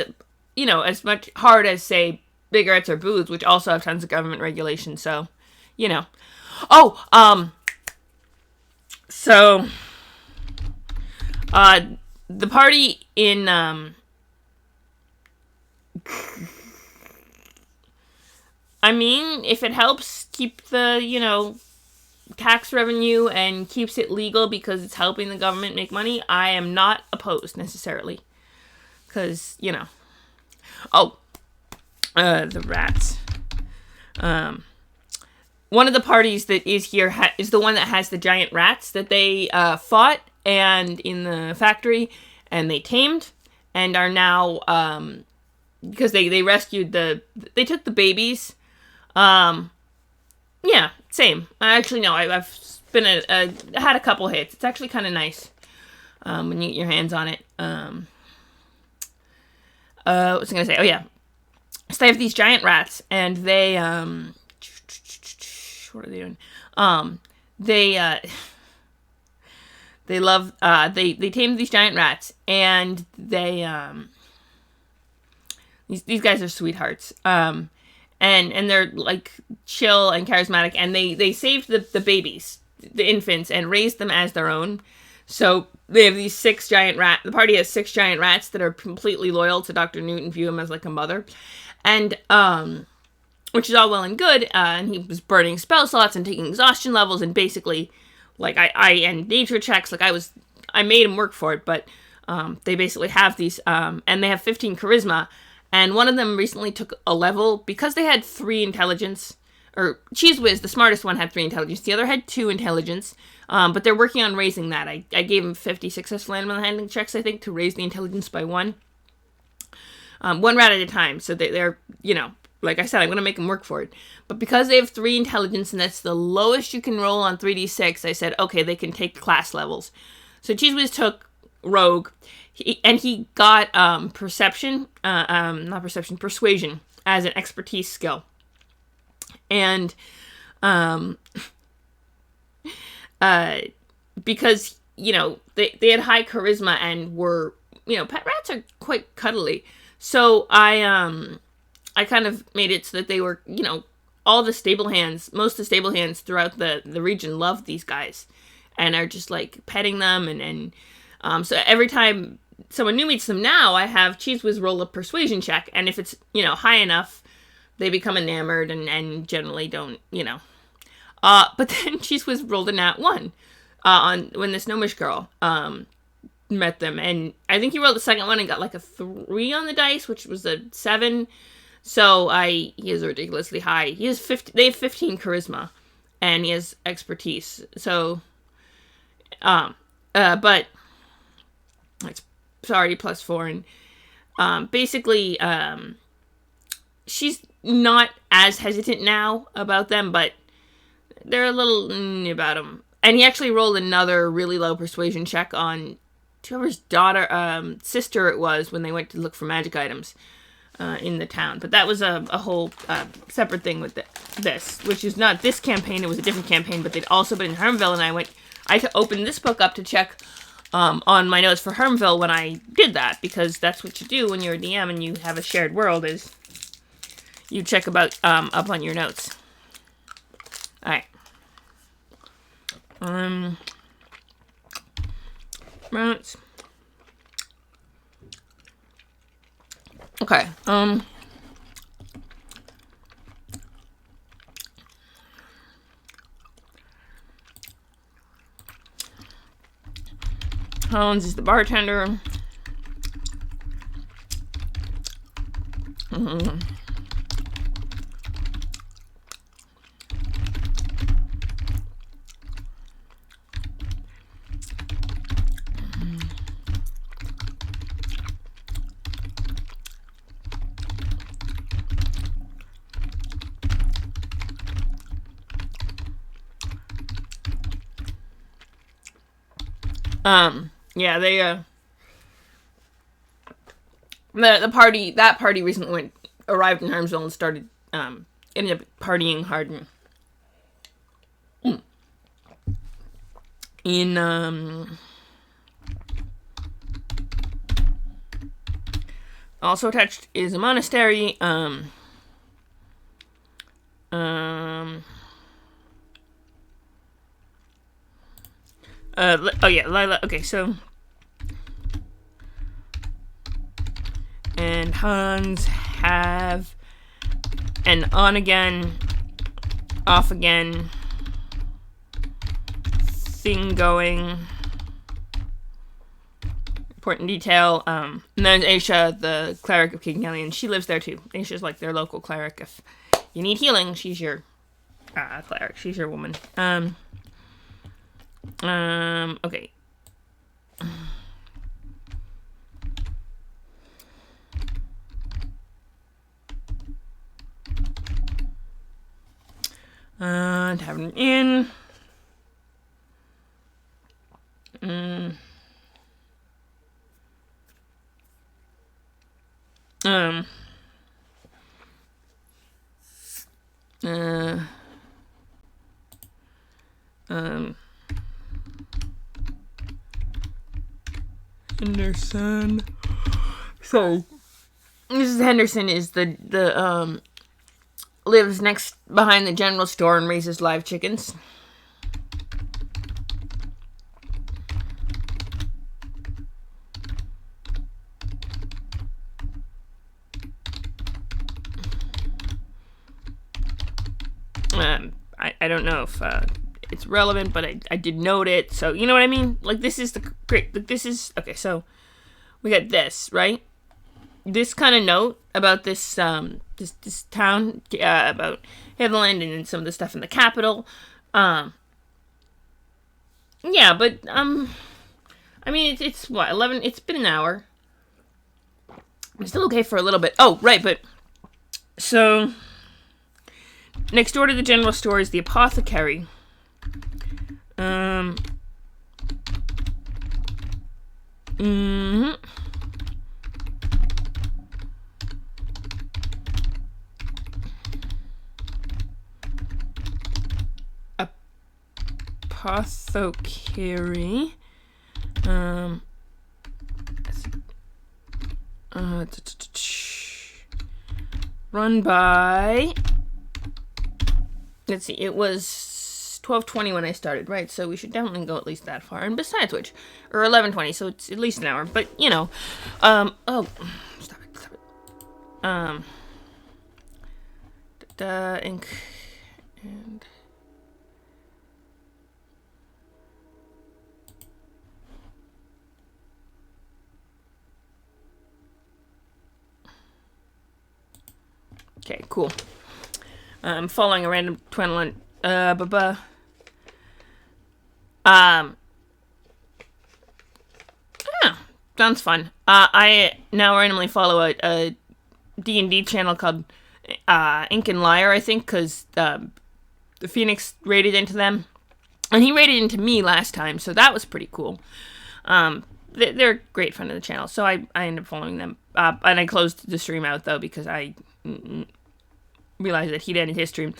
as much hard as, say, cigarettes or booze, which also have tons of government regulation, so, Oh, so, the party in, I mean, if it helps keep the, tax revenue and keeps it legal because it's helping the government make money, I am not opposed necessarily. Because, Oh, the rats. One of the parties that is here is the one that has the giant rats that they fought and in the factory, and they tamed, and are now, because they rescued they took the babies. Yeah, same. Actually, no, I've been had a couple hits. It's actually kind of nice when you get your hands on it. What was I gonna say? Oh yeah, so they have these giant rats, and they what are they doing? They love they tamed these giant rats, and they these guys are sweethearts. And they're like chill and charismatic, and they saved the babies, the infants, and raised them as their own. So they have these 6 giant rats. The party has 6 giant rats that are completely loyal to Dr. Newton, view him as like a mother. And, which is all well and good. And he was burning spell slots and taking exhaustion levels, and basically, like, and nature checks, like, I made him work for it, but, they basically have these, and they have 15 charisma, and one of them recently took a level, because they had 3 intelligence, or Cheese Whiz, the smartest one, had 3 intelligence, the other had 2 intelligence, but they're working on raising that. I gave him 50 successful animal handling checks, I think, to raise the intelligence by 1. 1 rat at a time, so they're, like I said, I'm going to make them work for it. But because they have 3 intelligence, and that's the lowest you can roll on 3d6, I said, okay, they can take class levels. So Cheese Whiz took Rogue, and he got persuasion as an expertise skill. And because, they had high charisma and were, pet rats are quite cuddly. So I kind of made it so that they were, all the stable hands, most of the stable hands throughout the region love these guys and are just like petting them. And so every time someone new meets them now, I have Cheese Whiz roll a persuasion check. And if it's, high enough, they become enamored and generally don't, but then Cheese Whiz rolled a nat 1 when the Snomish girl met them. And I think he rolled the second one and got like a 3 on the dice, which was a 7. So he is ridiculously high. They have 15 charisma, and he has expertise. So, but it's sorry, +4, and basically, she's not as hesitant now about them, but they're a little about him. And he actually rolled another really low persuasion check on whoever's sister it was when they went to look for magic items in the town. But that was a whole separate thing with this, which is not this campaign. It was a different campaign, but they'd also been in Hermville, and I opened this book up to check on my notes for Hermville when I did that, because that's what you do when you're a DM and you have a shared world, is you check about up on your notes. Alright. Right. Okay. Hans is the bartender. Yeah, they the party that party recently arrived in Harmsville and started ended up partying hard in also attached is a monastery. Lila. Okay, so and Hans have an on again, off again thing going. Important detail. And then Aisha, the cleric of King Hellion, she lives there too. Aisha's like their local cleric. If you need healing, she's your cleric. She's your woman. Okay. Tavern Inn. Henderson. So, Mrs. Henderson is the lives next behind the general store and raises live chickens. I don't know if it's relevant, but I did note it, so you know what I mean? Like, this is the great, like, this is, okay, so we got this, right? This kind of note about this this town, about Heatherland and some of the stuff in the capital. Yeah, but I mean it's what 11. It's been an hour. I'm still okay for a little bit. Oh, right, but so next door to the general store is the apothecary. Apothecary. Run by. Let's see. It was 12:20 when I started, right? So we should definitely go at least that far. And besides which, or 11:20, so it's at least an hour. But you know, oh, stop it. Ink and. Okay, cool. I'm following a random Twinlin. Yeah, sounds fun. I now randomly follow a D&D channel called Ink and Liar, I think, because the Phoenix raided into them. And he raided into me last time, so that was pretty cool. They're a great friend of the channel, so I ended up following them. And I closed the stream out, though, because I realized that he'd ended his stream.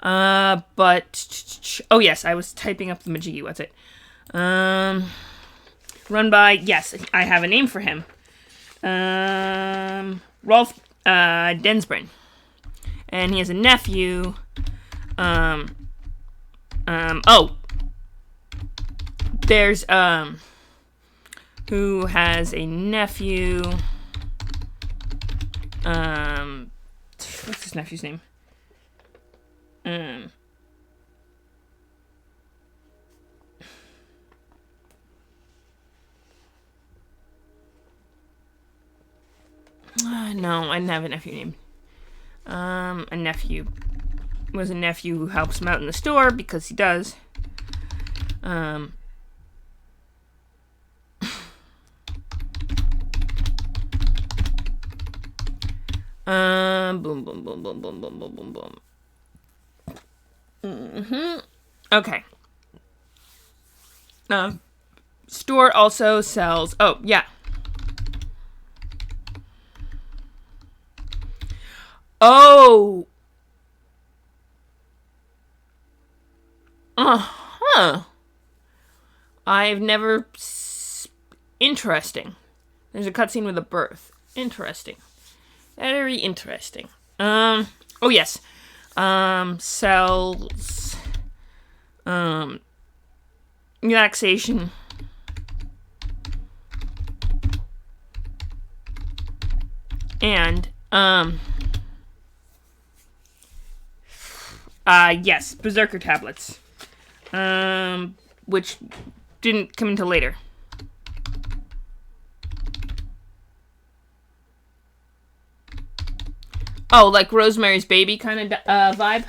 But oh yes, I was typing up the Majiggy. What's it? Run by. Yes, I have a name for him. Rolf Densbrin, and he has a nephew. There's who has a nephew. What's his nephew's name? No, I didn't have a nephew named. A nephew was a nephew who helps him out in the store because he does. Boom, boom, boom, boom, boom, boom, boom, boom, boom. Okay. store also sells... Oh, yeah. Oh. Uh-huh. I've never... Interesting. There's a cutscene with a birth. Interesting. Very interesting. Oh, yes. Sells... relaxation... And, yes, Berserker tablets. Which didn't come until later. Oh, like Rosemary's Baby kind of, vibe?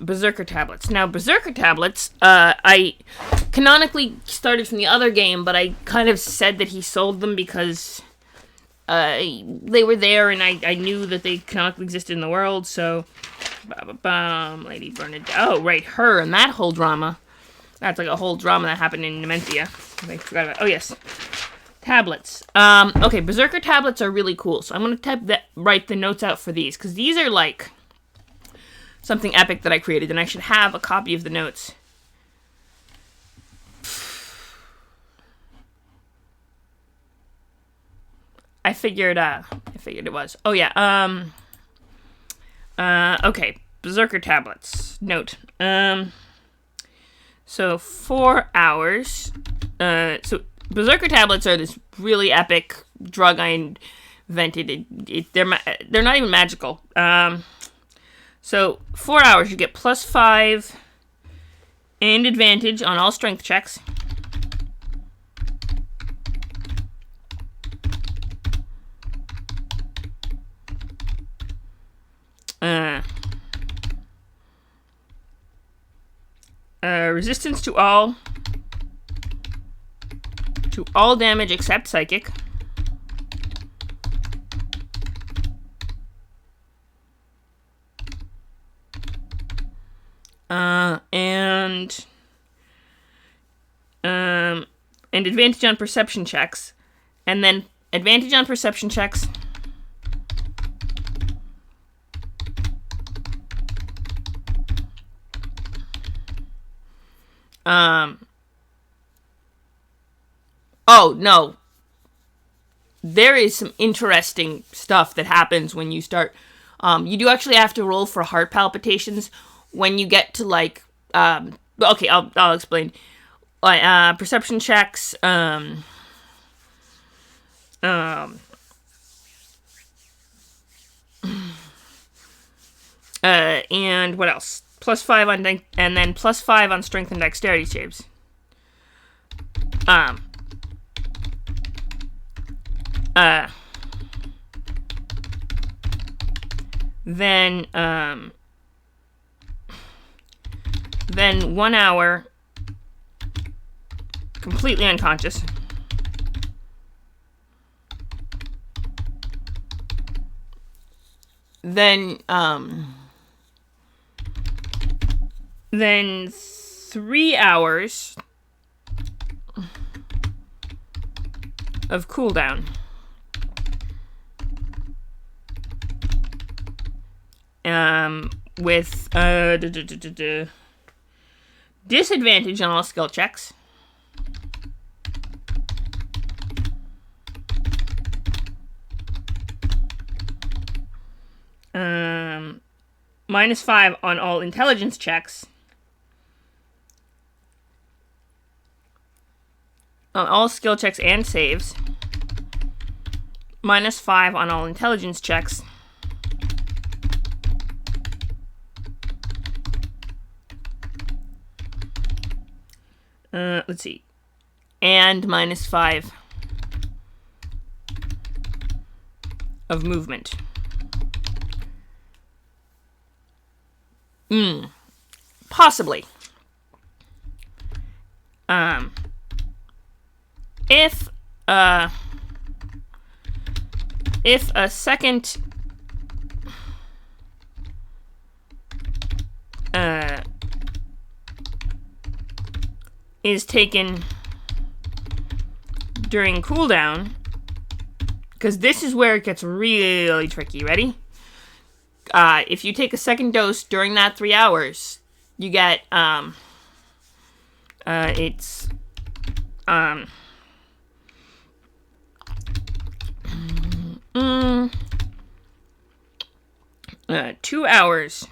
Berserker tablets. Now, Berserker tablets, I canonically started from the other game, but I kind of said that he sold them because... they were there, and I knew that they canonically existed in the world, so... Lady Bernadette. Oh, right, her, and that whole drama. That's like a whole drama that happened in Nementhia. I forgot about... Oh, yes. Tablets. Okay, Berserker tablets are really cool, so I'm gonna write the notes out for these, because these are, like, something epic that I created, and I should have a copy of the notes. I figured it was. Oh, yeah, okay. Berserker tablets. Note. So 4 hours. So Berserker tablets are this really epic drug I invented. They're not even magical. So 4 hours, you get +5 and advantage on all strength checks. Resistance to all damage except psychic. And advantage on perception checks, and then advantage on perception checks. Oh, no. There is some interesting stuff that happens when you start... you do actually have to roll for heart palpitations when you get to, like... okay, I'll explain. Perception checks, and what else? +5 on and then +5 on strength and dexterity saves. Then 1 hour completely unconscious. Then 3 hours of cooldown. With disadvantage on all skill checks. -5 on all intelligence checks. On all skill checks and saves. -5 on all intelligence checks. Let's see. And -5 of movement. Possibly. If a second is taken during cooldown, because this is where it gets really tricky. Ready? If you take a second dose during that 3 hours, you get, it's, 2 hours.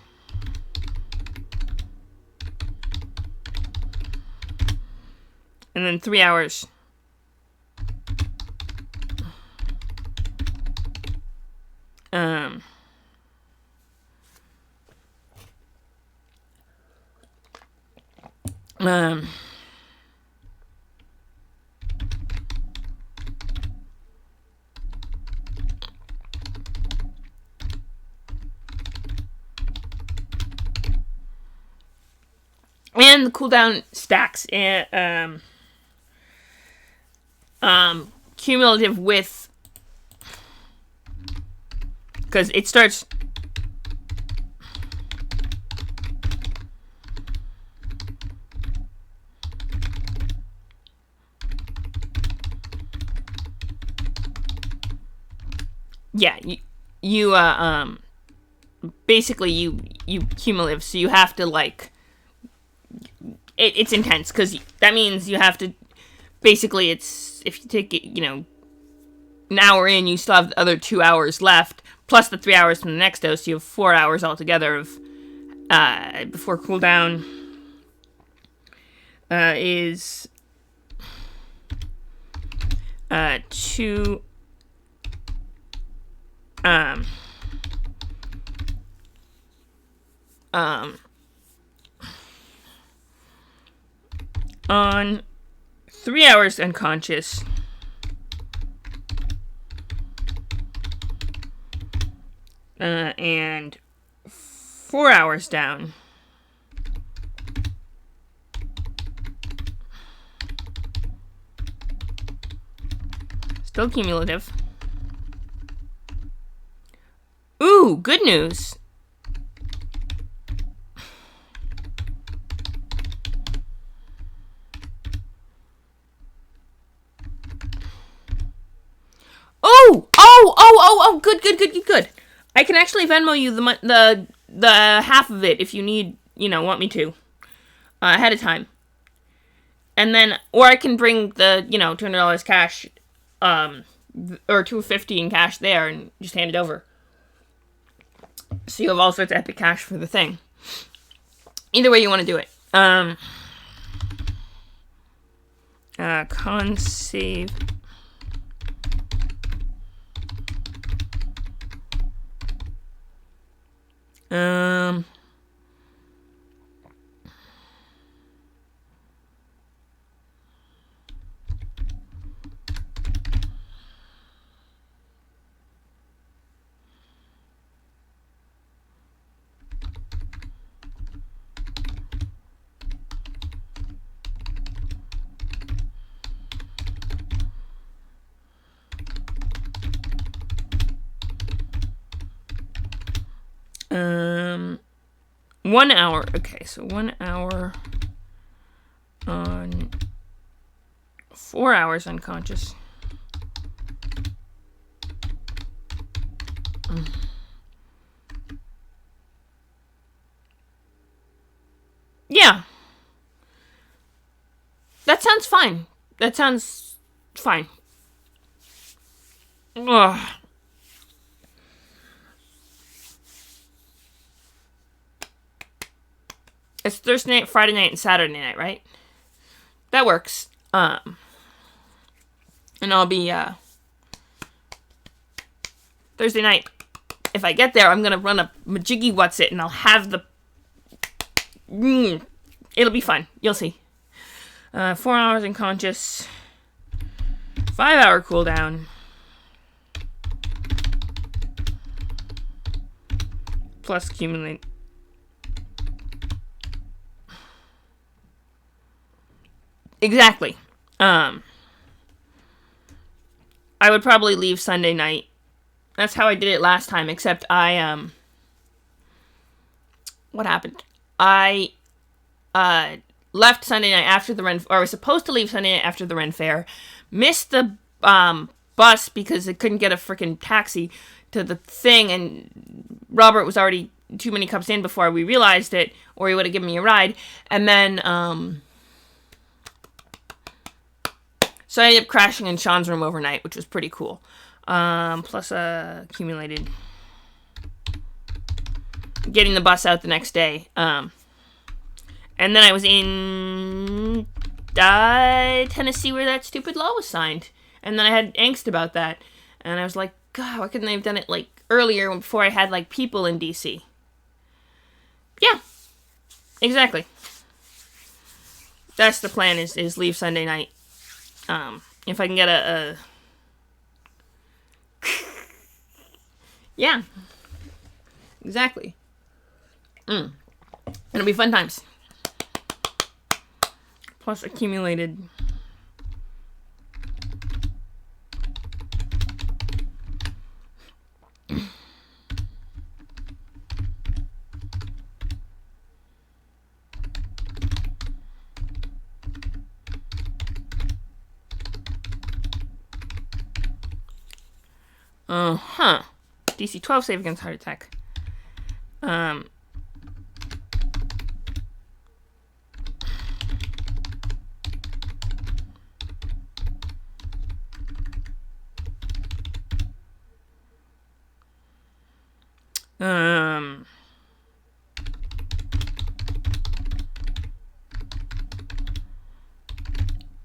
And then 3 hours. And the cooldown stacks and cumulative with, because it starts. Yeah, you basically you cumulative, so you have to like. It's intense, because that means you have to, basically, it's, if you take it, an hour in, you still have the other 2 hours left, plus the 3 hours from the next dose, you have 4 hours altogether of, before cooldown, is, 2, on 3 hours unconscious, and 4 hours down, still cumulative. Ooh, good news. Oh, good. I can actually Venmo you the half of it if you need, want me to, ahead of time. And then, or I can bring the, $200 cash, or $250 in cash there and just hand it over. So you have all sorts of epic cash for the thing. Either way you want to do it. Con save. One hour. Okay, so 1 hour on 4 hours unconscious. Yeah. That sounds fine. Ugh. It's Thursday night, Friday night, and Saturday night, right? That works. And I'll be, Thursday night. If I get there, I'm gonna run a Majiggy What's It, and I'll have the... It'll be fun. You'll see. 4 hours unconscious. 5 hour cooldown. Plus accumulate. Exactly. I would probably leave Sunday night. That's how I did it last time, except what happened? I, left Sunday night after the Ren, or I was supposed to leave Sunday night after the Ren Fair, missed the bus because it couldn't get a freaking taxi to the thing, and Robert was already too many cups in before we realized it, or he would have given me a ride. And then so I ended up crashing in Sean's room overnight, which was pretty cool. Plus accumulated getting the bus out the next day. And then I was in Tennessee where that stupid law was signed. And then I had angst about that. And I was like, God, why couldn't they have done it, like, earlier before I had, like, people in D.C.? Yeah. Exactly. That's the plan, is leave Sunday night. If I can get a yeah. Exactly. It'll be fun times. Plus accumulated. DC 12 save against heart attack.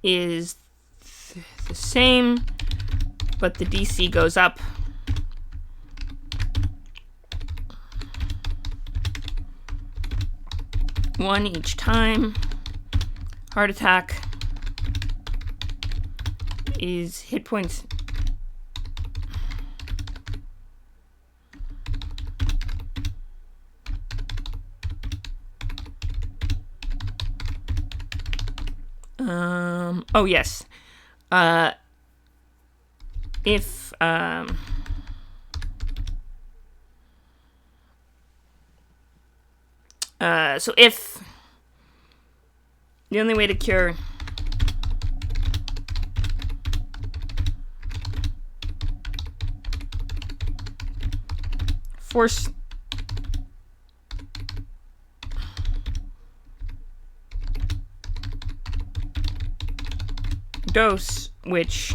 Is the same, but the DC goes up. One each time. Heart attack is hit points. Oh yes. If so if the only way to cure force dose, which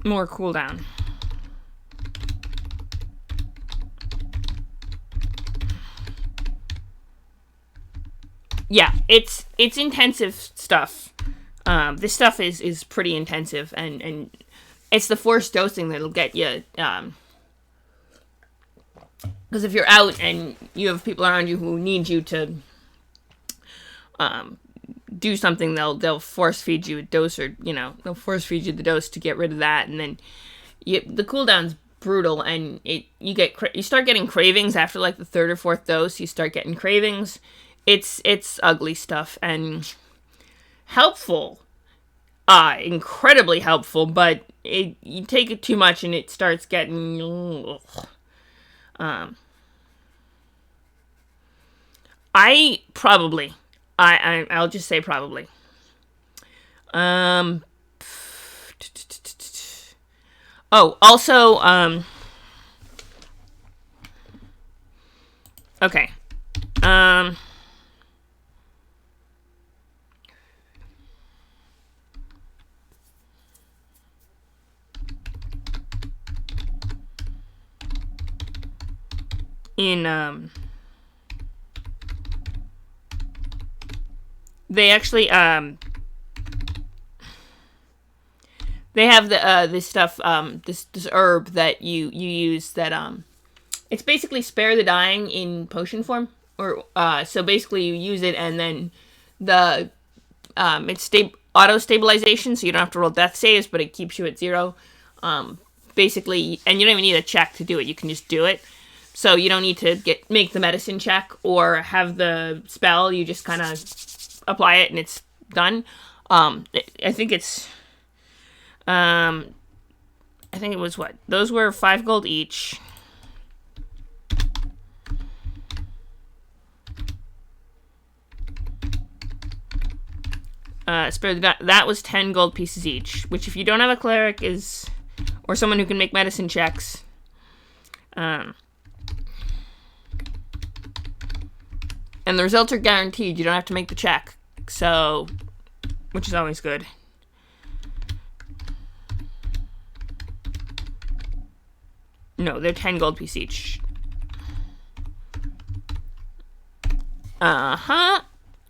more cooldown. Yeah, it's intensive stuff. This stuff is pretty intensive, and it's the forced dosing that'll get you. Because if you're out and you have people around you who need you to do something, they'll force feed you a dose, or they'll force feed you the dose to get rid of that, and then the cooldown's brutal, and you start getting cravings after like the third or fourth dose. You start getting cravings. It's ugly stuff and helpful, incredibly helpful, but you take it too much and it starts getting. I'll just say probably. Oh, also, okay. They actually, they have this stuff, this herb that you use that, it's basically spare the dying in potion form, or, so basically you use it and then it's auto stabilization, so you don't have to roll death saves, but it keeps you at 0, basically, and you don't even need a check to do it, you can just do it. So you don't need to make the medicine check or have the spell. You just kind of apply it and it's done. I think it's, I think it was what? Those were 5 gold each. Spare the that was 10 gold pieces each, which if you don't have a cleric is, or someone who can make medicine checks, and the results are guaranteed. You don't have to make the check, so, which is always good. No, they're 10 gold pieces each.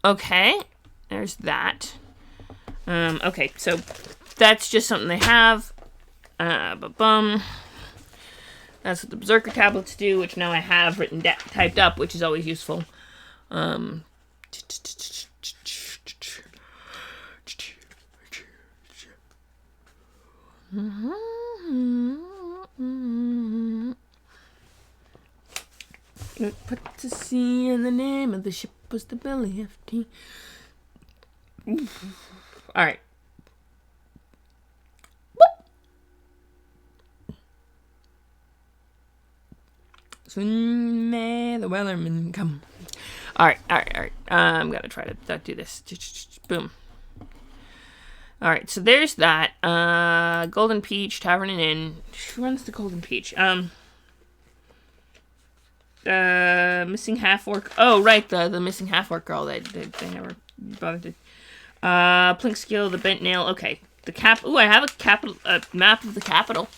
Okay, there's that. Okay, so that's just something they have. That's what the Berserker tablets do, which now I have typed up, which is always useful. Put to sea, and the name of the ship was the Belly of Tea. Alright. Soon may the Wellerman come. Alright. I'm gonna try to do this. Boom. Alright, so there's that. Golden Peach, Tavern and Inn. Who runs the Golden Peach? Missing half-orc. Oh, right, the missing half-orc girl that they never bothered to. Plinkskill, the Bent Nail. Okay, the cap. Ooh, I have a map of the capital.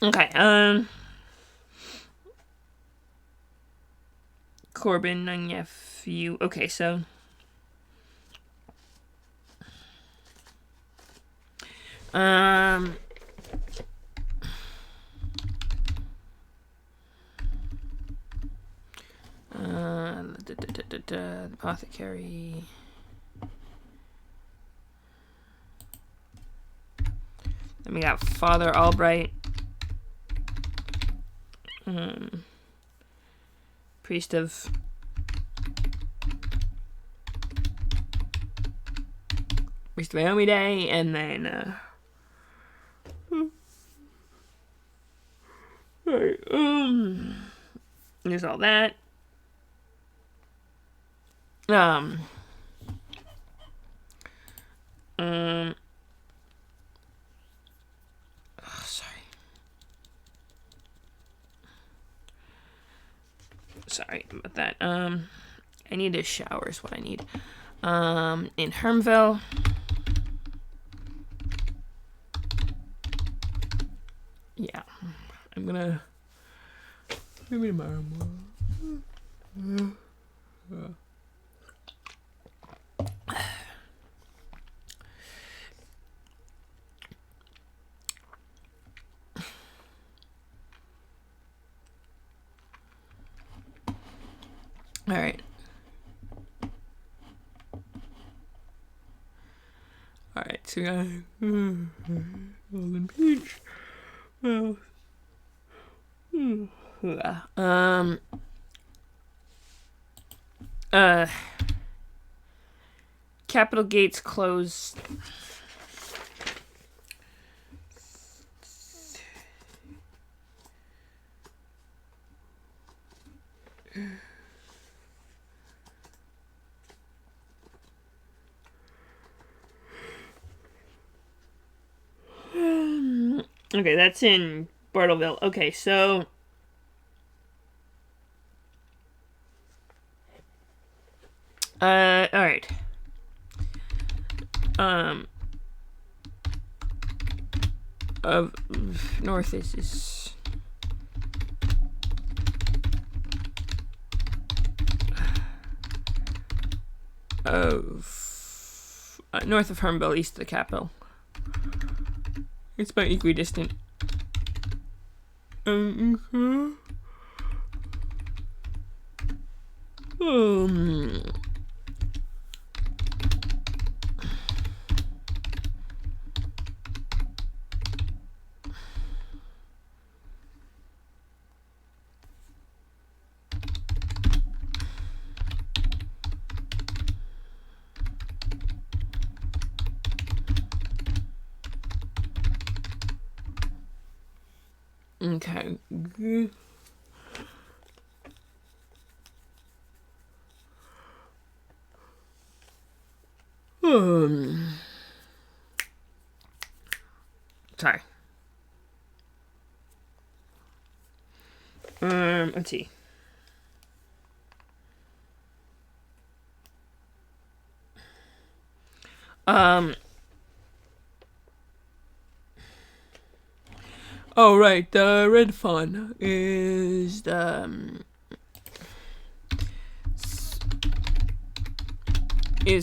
Okay, Corbin, nephew. Okay, so the apothecary. Then we got Father Albright. Priest of Omide, and then alright, there's all that. Sorry about that. I need a shower is what I need. In Hermville. Yeah. I'm gonna maybe tomorrow. Alright. Alright, so we got Golden Peach. Well, Capital gates close. Okay, that's in Bartleville. Okay, so alright. Of north is of north of Hermville, east of the capital. It's about equidistant. Okay. Sorry. Let's see. Oh, right. The red font is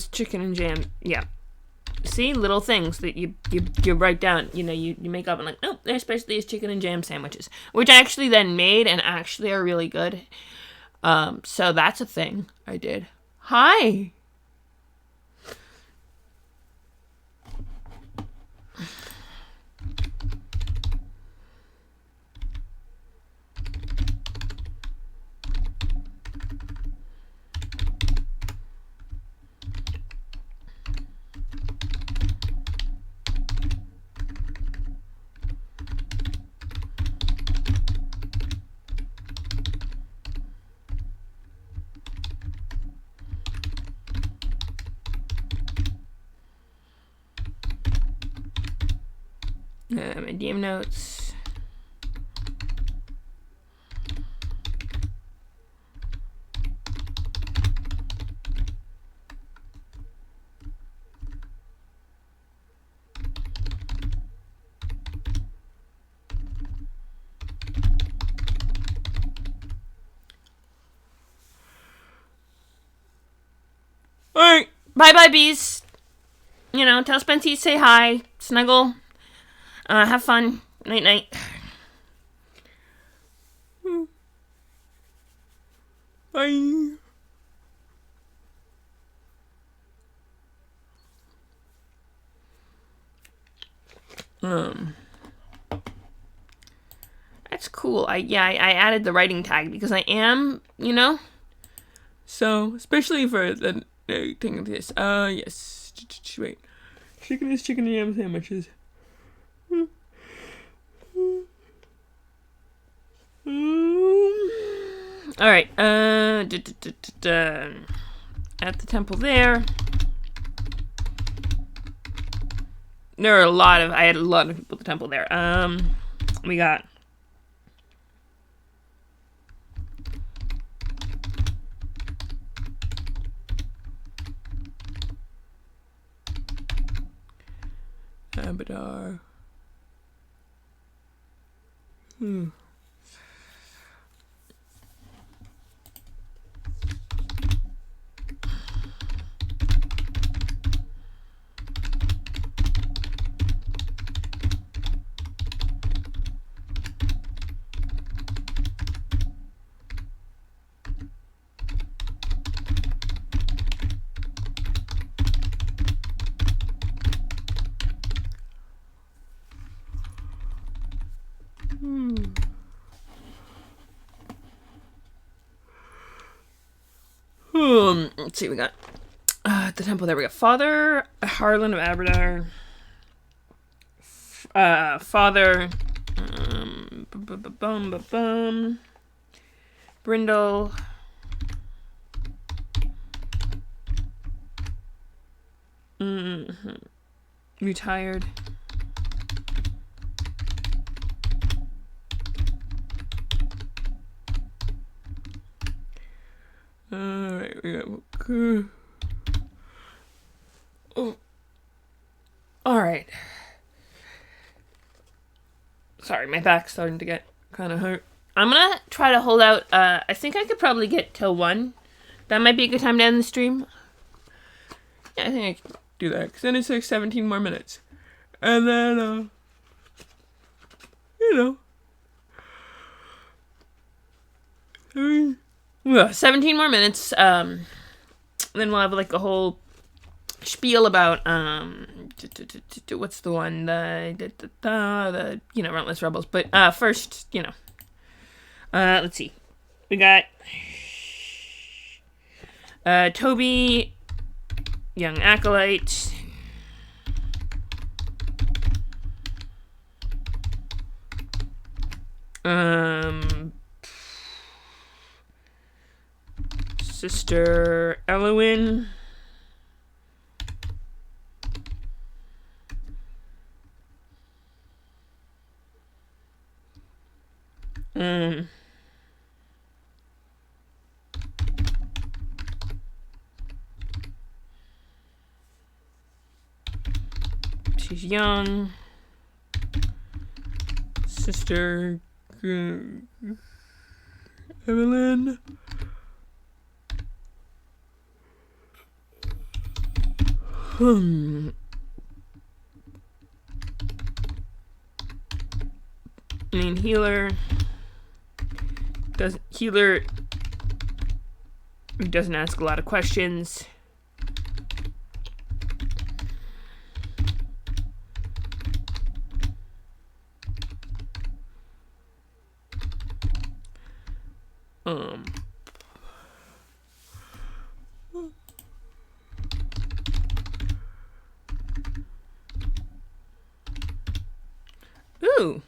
chicken and jam. Yeah. See, little things that you write down. You know, you make up and like, oh, there's these chicken and jam sandwiches, which I actually then made and actually are really good. So that's a thing I did. Hi. My DM notes. Alright, bye bees. You know, tell Spency, say hi, snuggle, have fun, night. Bye. That's cool. I added the writing tag because I am, you know. So, especially for the thing of this. Yes. Wait. Chicken and jam sandwiches. Alright, at the temple there. I had a lot of people at the temple there. We got Abadar. Let's see, we got at the temple there we got Father Harlan of Aberdar, Father Brindle, retired. Alright, we got. Oh. Alright. Sorry, my back's starting to get kind of hurt. I'm gonna try to hold out. I think I could probably get till 1. That might be a good time to end the stream. Yeah, I think I can do that. Because then it's like 17 more minutes. And then, you know. 17 more minutes. Then we'll have like a whole spiel about what's the one, the Relentless Rebels. But first, you know, let's see. We got Toby, Young Acolyte. Sister Elowen. She's young. Sister Evelyn. I mean, healer doesn't ask a lot of questions. Ooh.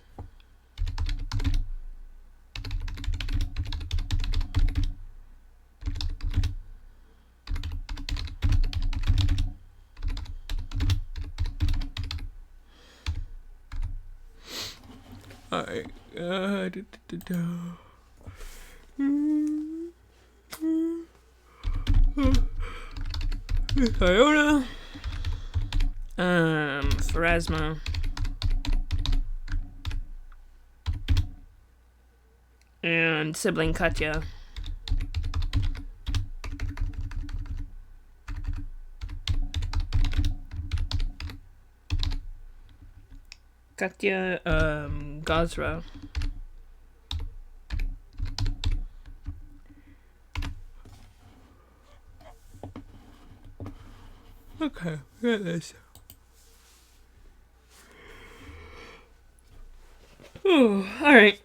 Alright. Iona. Pharasma. And sibling Katya. Katya, Gazra. Okay, we got this. Ooh, alright.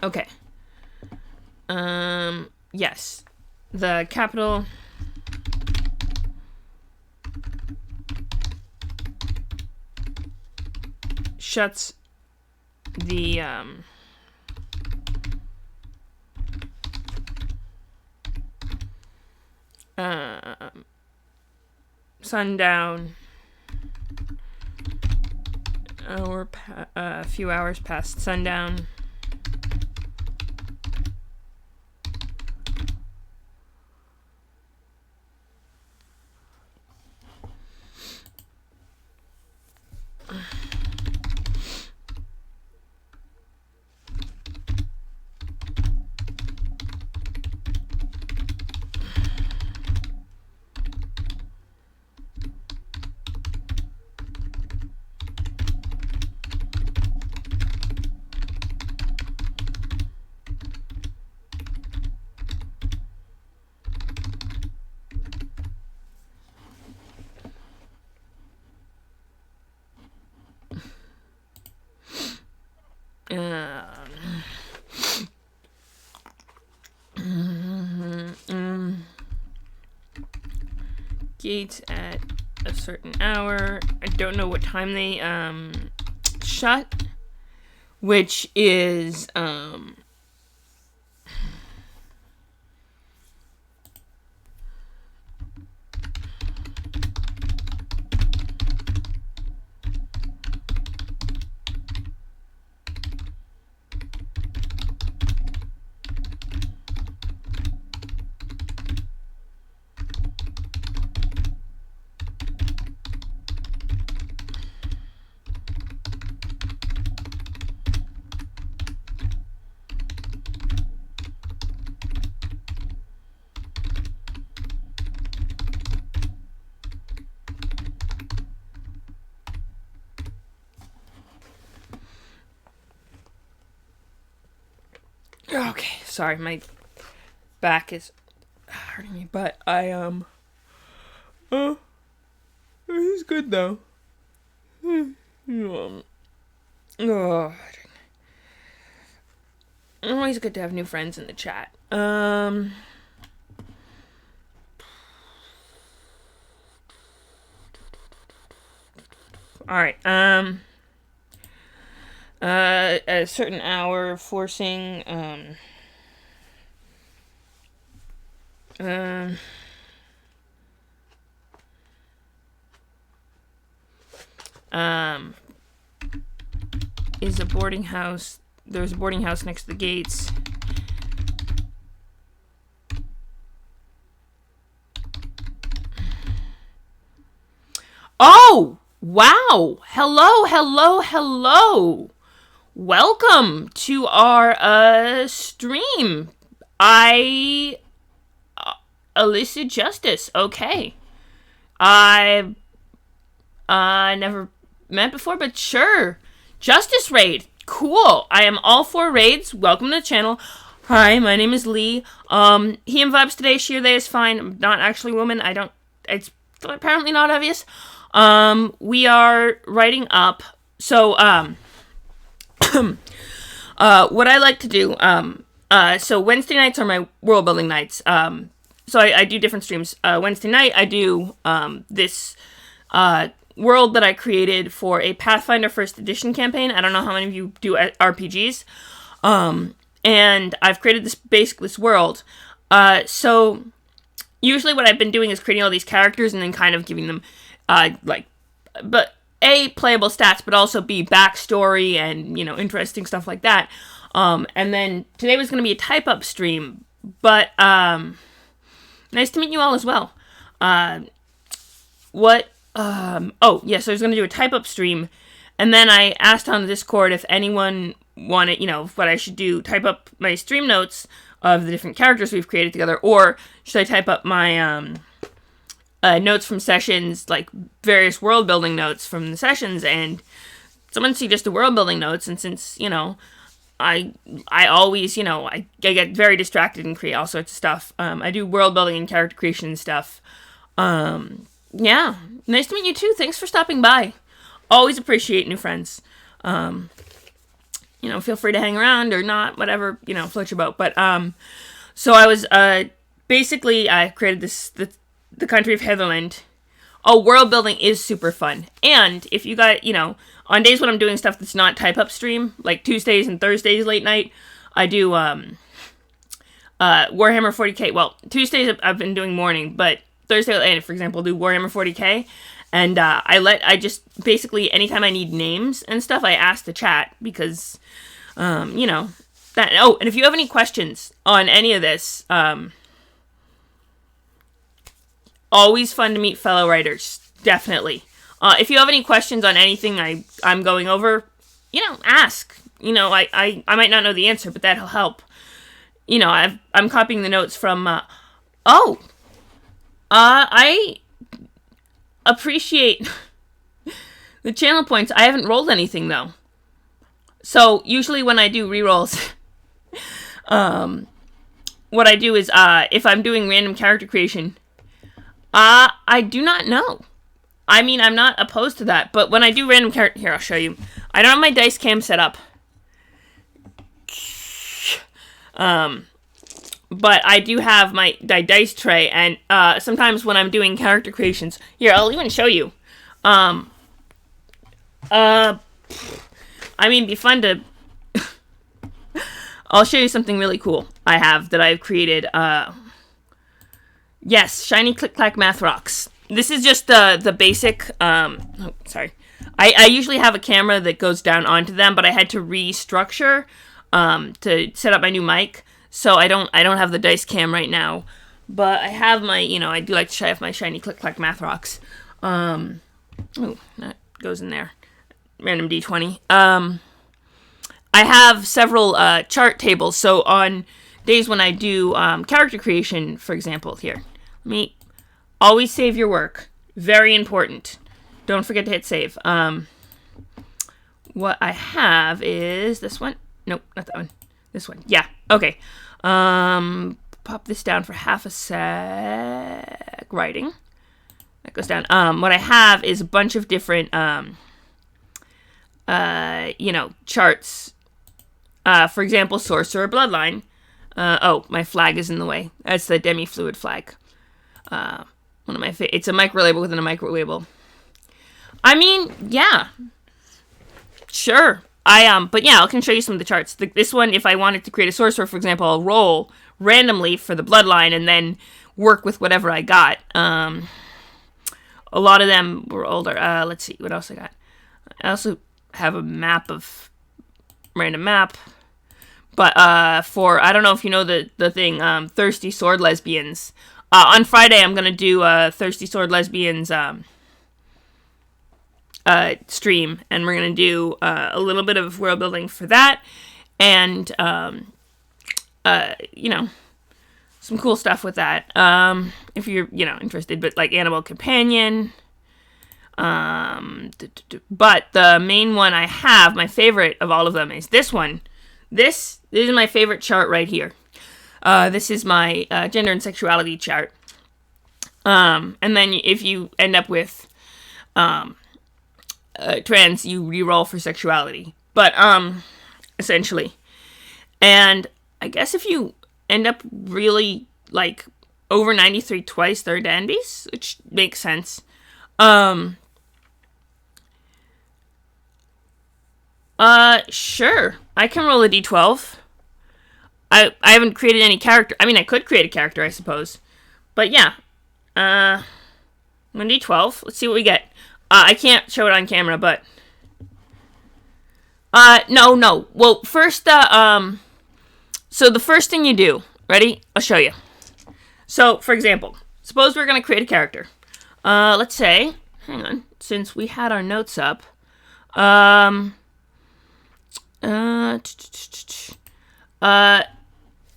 Okay. Yes. The capital shuts the sundown. A few hours past sundown. Gates at a certain hour. I don't know what time they shut, which is okay. Sorry, my back is hurting me, but I he's good though. Oh, always good to have new friends in the chat. All right. At a certain hour, forcing. Is a boarding house. There's a boarding house next to the gates. Oh! Wow! Hello! Welcome to our stream. Illicit Justice. Okay. I never met before, but sure. Justice Raid. Cool. I am all for raids. Welcome to the channel. Hi, my name is Lee. He and vibes today. Sheer they is fine. I'm not actually a woman. It's apparently not obvious. We are writing up. So, what I like to do, so Wednesday nights are my world building nights. So I do different streams. Wednesday night, I do, this, world that I created for a Pathfinder First Edition campaign. I don't know how many of you do RPGs. And I've created this world. So usually what I've been doing is creating all these characters and then kind of giving them, playable stats, but also B, backstory and, interesting stuff like that. And then today was going to be a type up stream, but, nice to meet you all as well. So I was going to do a type up stream, and then I asked on the Discord if anyone wanted, what I should do, type up my stream notes of the different characters we've created together, or should I type up my, notes from sessions, like various world building notes from the sessions, and someone suggested world building notes, and since, I always, I get very distracted and create all sorts of stuff. I do world building and character creation stuff. Yeah, nice to meet you too. Thanks for stopping by. Always appreciate new friends. Feel free to hang around or not, whatever, float your boat. But, so I was, basically, I created the country of Heatherland. Oh, world building is super fun. And if you got, on days when I'm doing stuff that's not type up stream, like Tuesdays and Thursdays late night, I do, Warhammer 40k. Well, Tuesdays I've been doing morning, but Thursday late night, for example, I'll do Warhammer 40k. And, I just, basically, anytime I need names and stuff, I ask the chat, because, and if you have any questions on any of this, always fun to meet fellow writers, definitely. If you have any questions on anything I'm going over, ask. I might not know the answer, but that'll help. I'm copying the notes from, I appreciate the channel points. I haven't rolled anything, though. So, usually when I do rerolls, what I do is, if I'm doing random character creation, I do not know. I mean, I'm not opposed to that, but when I do random character... Here, I'll show you. I don't have my dice cam set up. But I do have my dice tray, and sometimes when I'm doing character creations... Here, I'll even show you. It'd be fun to... I'll show you something really cool I have that I've created. Yes, shiny click-clack math rocks. This is just the basic... sorry. I usually have a camera that goes down onto them, but I had to restructure to set up my new mic. So I don't have the dice cam right now. But I have my, I do like to show off my shiny click-clack math rocks. That goes in there. Random D20. I have several chart tables. So on days when I do character creation, for example, here. Always save your work. Very important. Don't forget to hit save. What I have is this one. Nope, not that one. This one. Yeah. Okay. Pop this down for half a sec. Writing. That goes down. What I have is a bunch of different charts. For example, Sorcerer Bloodline. Oh, my flag is in the way. That's the Demi-Fluid flag. One of my it's a micro label within a micro label. I mean, yeah. Sure. But yeah, I can show you some of the charts. This one, if I wanted to create a sorcerer, for example, I'll roll randomly for the bloodline and then work with whatever I got. A lot of them were older. Let's see, what else I got? I also have a random map. But I don't know if you know the thing, Thirsty Sword Lesbians. On Friday, I'm going to do Thirsty Sword Lesbians stream, and we're going to do a little bit of world building for that, and some cool stuff with that, if you're interested. But like Animal Companion, but the main one I have, my favorite of all of them, is this one. This is my favorite chart right here. This is my gender and sexuality chart, and then if you end up with trans, you re-roll for sexuality. But essentially, and I guess if you end up really like over 93 twice, they're dandies, which makes sense. Sure, I can roll a d12. I haven't created any character. I mean, I could create a character, I suppose. But yeah, I'm gonna d12. Let's see what we get. I can't show it on camera, but no. Well, first, so the first thing you do, ready? I'll show you. So, for example, suppose we're gonna create a character. Let's say, hang on, since we had our notes up,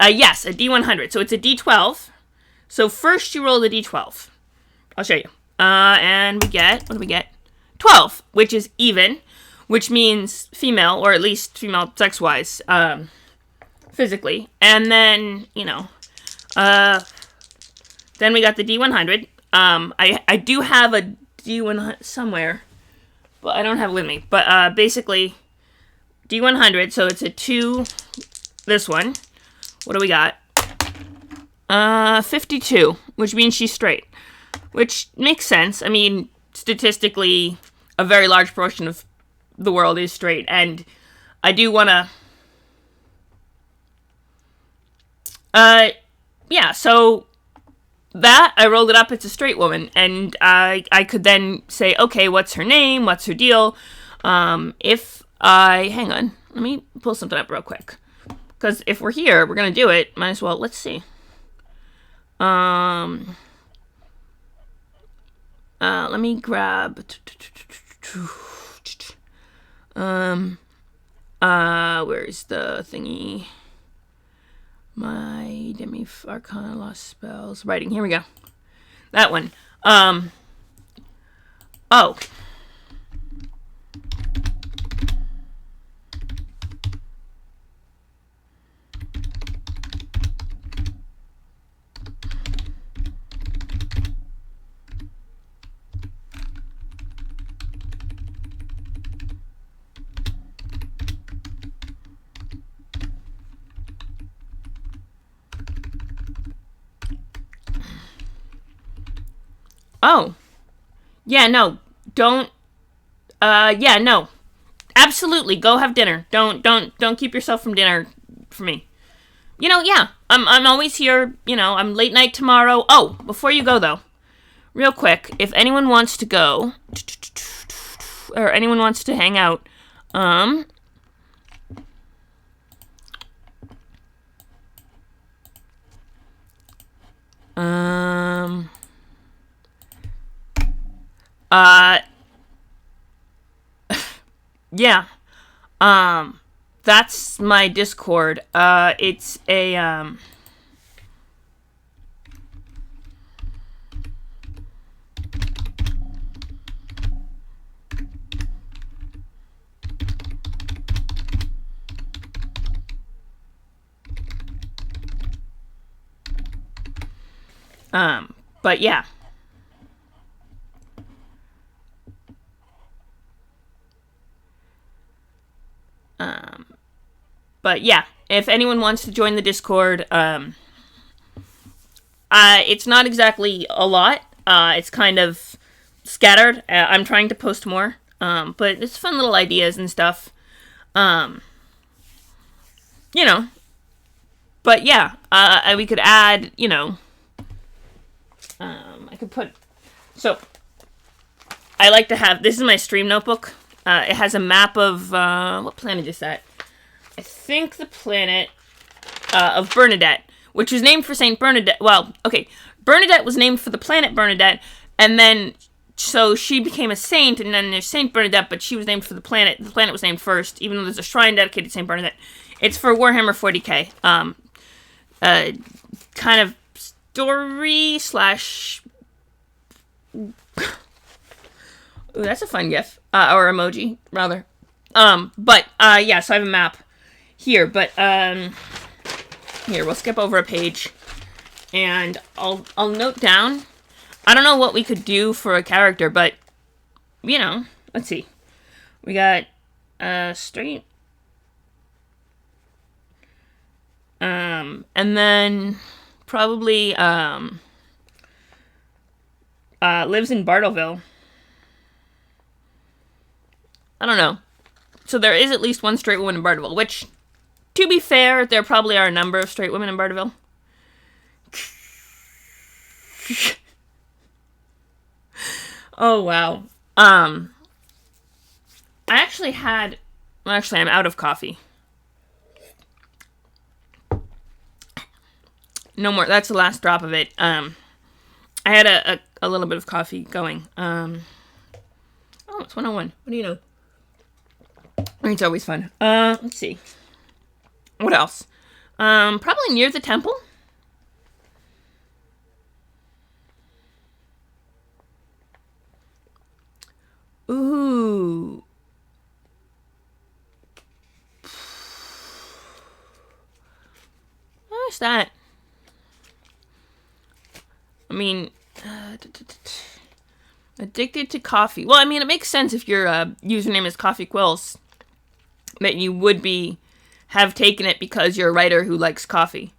yes, a D100. So it's a D12. So first you roll the D12. I'll show you. And we get, what do we get? 12, which is even, which means female, or at least female sex-wise, physically. And then, then we got the D100. I do have a D100 somewhere, but I don't have it with me. But basically, D100, so it's a 2, this one. What do we got? 52, which means she's straight. Which makes sense. I mean, statistically, a very large portion of the world is straight. And I do want to... yeah, so that, I rolled it up, it's a straight woman. And I could then say, okay, what's her name? What's her deal? Hang on, let me pull something up real quick. Because if we're here, we're going to do it. Might as well, let's see. Let me grab... where's the thingy? My Demi-Arcana Lost Spells. Writing, here we go. That one. Oh. Oh. Yeah, no. Don't. Yeah, no. Absolutely, go have dinner. Don't keep yourself from dinner for me. Yeah. I'm always here, I'm late night tomorrow. Oh, before you go though, real quick, if anyone wants to go, or anyone wants to hang out, yeah. That's my Discord. It's a, but yeah. But yeah, if anyone wants to join the Discord, it's not exactly a lot. It's kind of scattered. I'm trying to post more, but it's fun little ideas and stuff. You know, but yeah, we could add, I could put, so, I like to have, this is my stream notebook. It has a map of, what planet is that? I think the planet, of Bernadette, which was named for Saint Bernadette. Well, okay, Bernadette was named for the planet Bernadette, and then, so she became a saint, and then there's Saint Bernadette, but she was named for the planet. The planet was named first, even though there's a shrine dedicated to Saint Bernadette. It's for Warhammer 40k. Kind of story slash... Ooh, that's a fun gif. Or emoji, rather. Yeah, so I have a map here, but, here, we'll skip over a page, and I'll note down. I don't know what we could do for a character, but, let's see. We got, straight. And then probably, lives in Bartleville. I don't know. So there is at least one straight woman in Bartleville, which, to be fair, there probably are a number of straight women in Bartleville. Oh, wow. I'm out of coffee. No more. That's the last drop of it. I had a little bit of coffee going. Oh, it's 101. What do you know? It's always fun. Let's see. What else? Probably near the temple. Ooh. What's that? I mean, addicted to coffee. Well, I mean, it makes sense if your username is Coffee Quills that you would have taken it because you're a writer who likes coffee.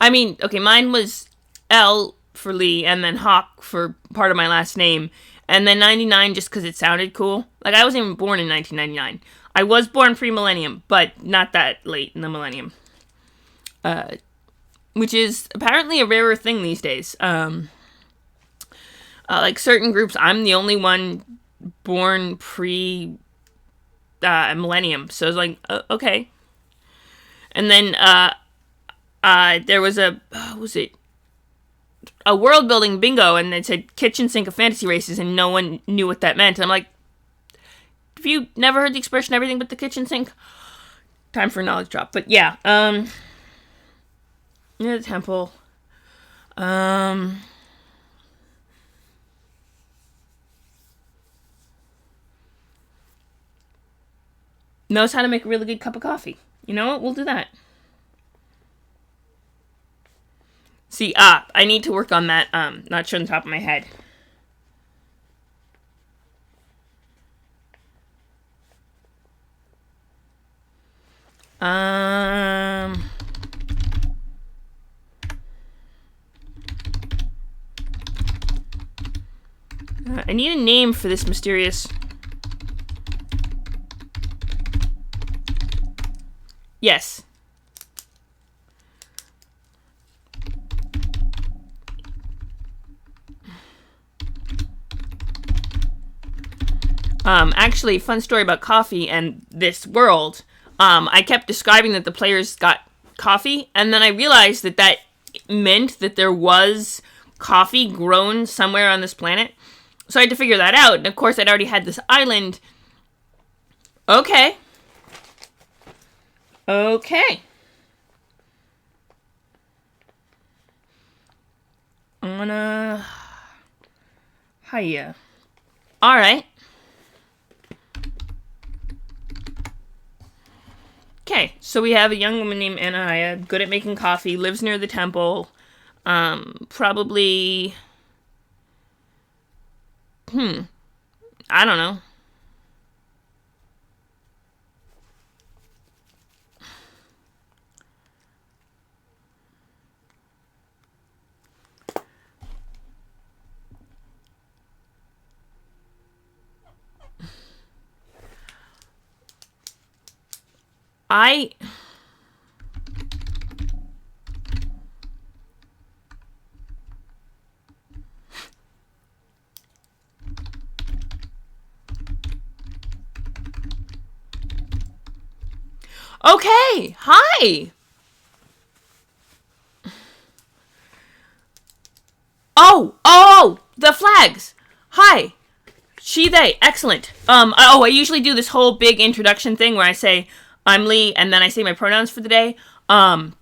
I mean, okay, mine was L for Lee, and then Hawk for part of my last name, and then 99 just because it sounded cool. Like, I wasn't even born in 1999. I was born pre-millennium, but not that late in the millennium. Which is apparently a rarer thing these days. Like certain groups, I'm the only one born pre-millennium. So it's like, okay. And then there was a world building bingo, and it said kitchen sink of fantasy races, and no one knew what that meant. And I'm like, have you never heard the expression everything but the kitchen sink? Time for a knowledge drop. But yeah, near the temple. Knows how to make a really good cup of coffee. You know what? We'll do that. See, I need to work on that, not sure on the top of my head. I need a name for this mysterious... Yes. Actually, fun story about coffee and this world. I kept describing that the players got coffee, and then I realized that meant that there was coffee grown somewhere on this planet. So I had to figure that out, and of course I'd already had this island. Okay. I'm gonna... Hiya. Alright. Okay, so we have a young woman named Anahaya, good at making coffee, lives near the temple, probably... I don't know. Okay, hi! Oh, the flags! Hi! She, they, excellent. I usually do this whole big introduction thing where I say, I'm Lee, and then I say my pronouns for the day. Lee,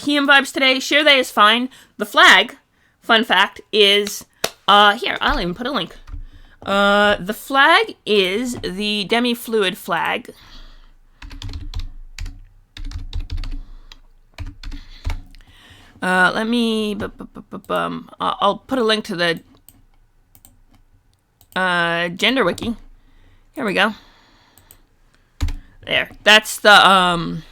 he, him vibes today. Share they is fine. The flag, fun fact, is, here, I'll even put a link. The flag is the demi-fluid flag. Let me, I'll put a link to the, gender wiki. Here we go. There. That's the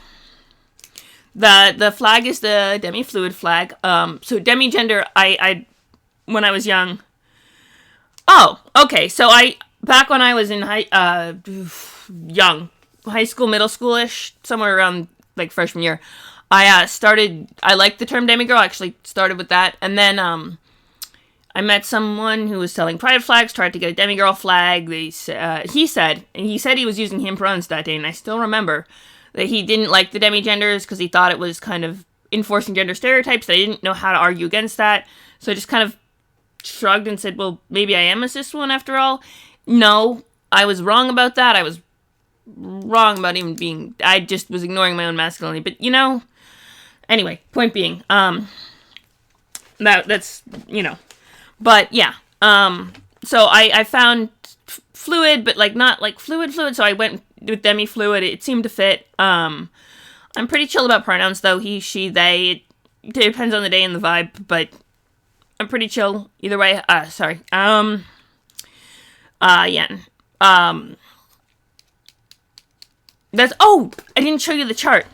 flag is the demi-fluid flag. So demi-gender, I when I was young. Oh, okay. So back when I was in young, high school, middle schoolish, somewhere around like freshman year, I liked the term demigirl. I actually started with that. And then, I met someone who was selling pride flags, tried to get a demigirl flag. He said he was using him pronouns that day, and I still remember that he didn't like the demi-genders because he thought it was kind of enforcing gender stereotypes. I didn't know how to argue against that. So I just kind of shrugged and said, well, maybe I am a cis one after all. No, I was wrong about that. I was wrong about even being, I just was ignoring my own masculinity. But, anyway, point being, that's, but yeah, so I found fluid, but like not like fluid, so I went with demi-fluid. It seemed to fit. I'm pretty chill about pronouns though. He, she, they, it depends on the day and the vibe, but I'm pretty chill either way. Sorry. Yeah. That's, I didn't show you the chart.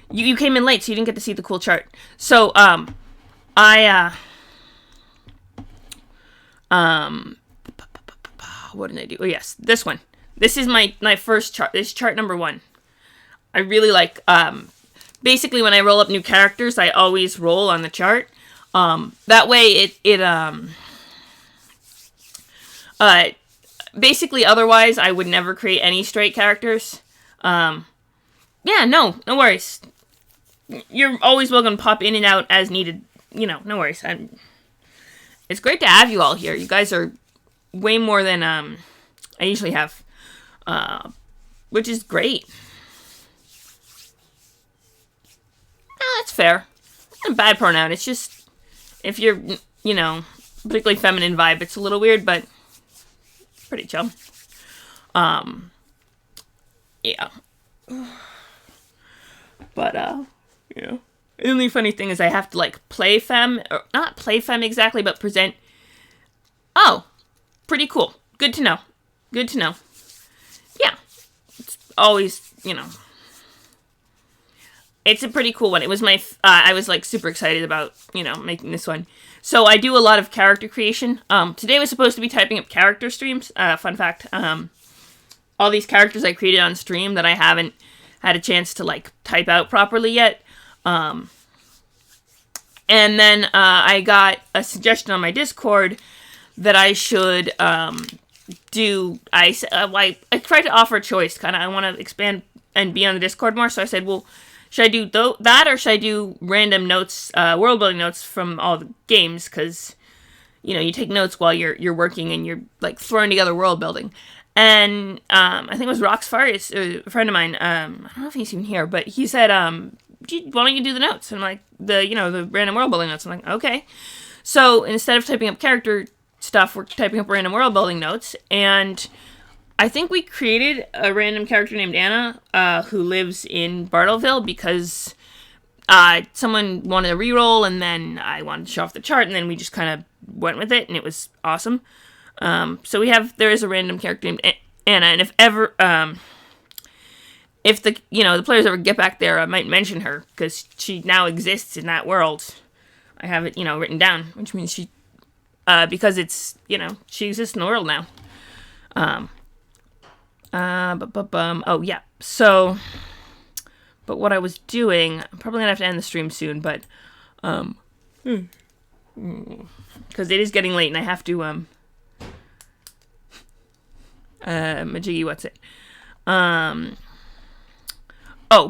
You came in late, so you didn't get to see the cool chart. So, what did I do? Oh, yes, this one. This is my first chart. This is chart number 1. I really like, basically when I roll up new characters, I always roll on the chart. That way basically otherwise I would never create any straight characters. Yeah, no worries. You're always welcome to pop in and out as needed. No worries. It's great to have you all here. You guys are way more than I usually have, which is great. That's fair. It's not a bad pronoun. It's just if you're, particularly feminine vibe, it's a little weird, but pretty chill. Yeah. But the only funny thing is I have to play femme, or not play femme exactly, but present. Oh, pretty cool. Good to know. Yeah, it's always it's a pretty cool one. It was my I was super excited about making this one. So I do a lot of character creation. Today was supposed to be typing up character streams. Fun fact. All these characters I created on stream that I haven't had a chance to type out properly yet. And then I got a suggestion on my Discord that I should do. I tried to offer a choice. Kind of, I want to expand and be on the Discord more. So I said, well, should I do that or should I do random notes, world building notes from all the games? Because you take notes while you're working and you're throwing together world building. And I think it was Roxfire, a friend of mine. I don't know if he's even here, but he said, why don't you do the notes? And I'm like, the random world building notes. I'm like, okay. So instead of typing up character stuff, we're typing up random world building notes. And I think we created a random character named Anna, who lives in Bartleville because someone wanted a reroll, and then I wanted to show off the chart, and then we just kind of went with it, and it was awesome. So there is a random character named Anna, and if ever, if the players ever get back there, I might mention her, because she now exists in that world. I have it, written down, which means she, because it's, she exists in the world now. Oh, yeah. So, but what I was doing, I'm probably gonna have to end the stream soon, but, because it is getting late and I have to, Majiggy, what's it? Oh,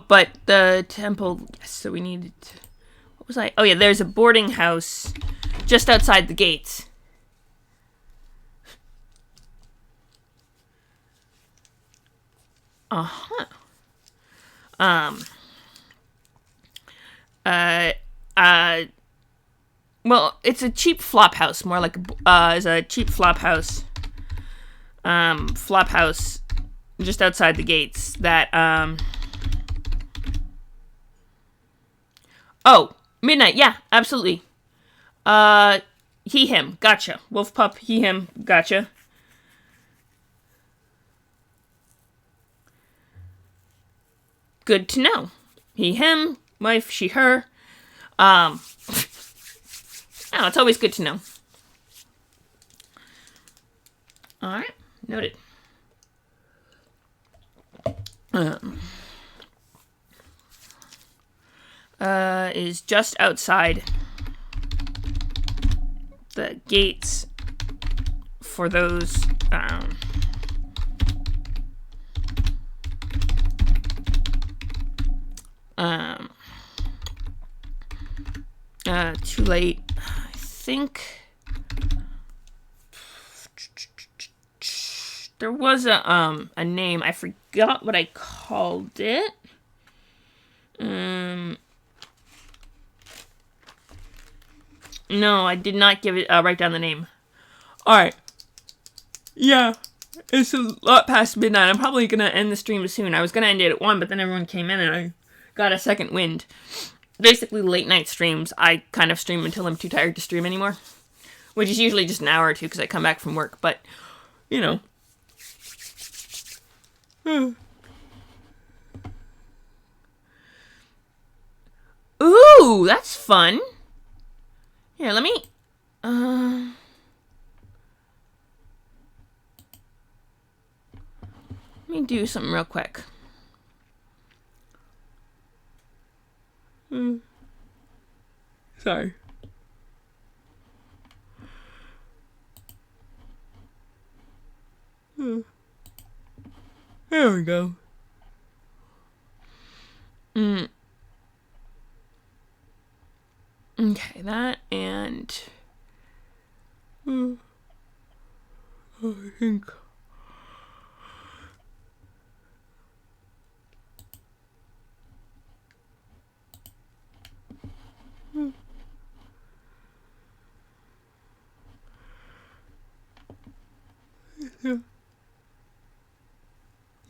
but the temple, yes, so we needed, what was I? Oh, yeah, there's a boarding house just outside the gates. Uh-huh. Well, it's a cheap flop house, more like is a cheap flop house. Flop house just outside the gates that, oh, midnight, yeah, absolutely. He, him, gotcha. Wolf pup, he, him, gotcha. Good to know. He, him, wife, she, her. Oh, it's always good to know. Alright, noted. Is just outside the gates for those, too late. I think there was a name. I forgot what I called it. No, I did not give it, write down the name. Alright. Yeah. It's a lot past midnight. I'm probably gonna end the stream soon. I was gonna end it at 1, but then everyone came in and I got a second wind. Basically, late night streams, I kind of stream until I'm too tired to stream anymore. Which is usually just an hour or two because I come back from work, but, you know. Ooh, that's fun. Here, let me do something real quick. Sorry. There we go. Okay, that and I think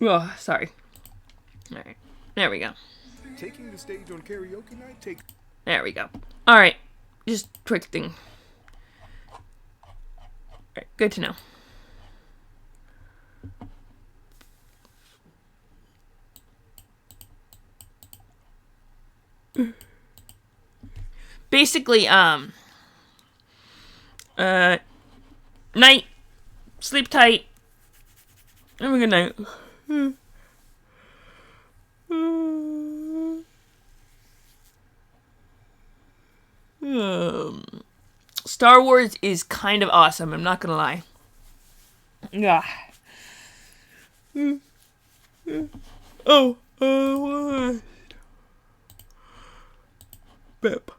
oh, sorry. Alright. There we go. Taking the stage on karaoke night There we go. Alright. Just quick thing. Alright, good to know. Basically, night, sleep tight, have a good night. Star Wars is kind of awesome, I'm not gonna lie. Yeah. Oh, what? Bip.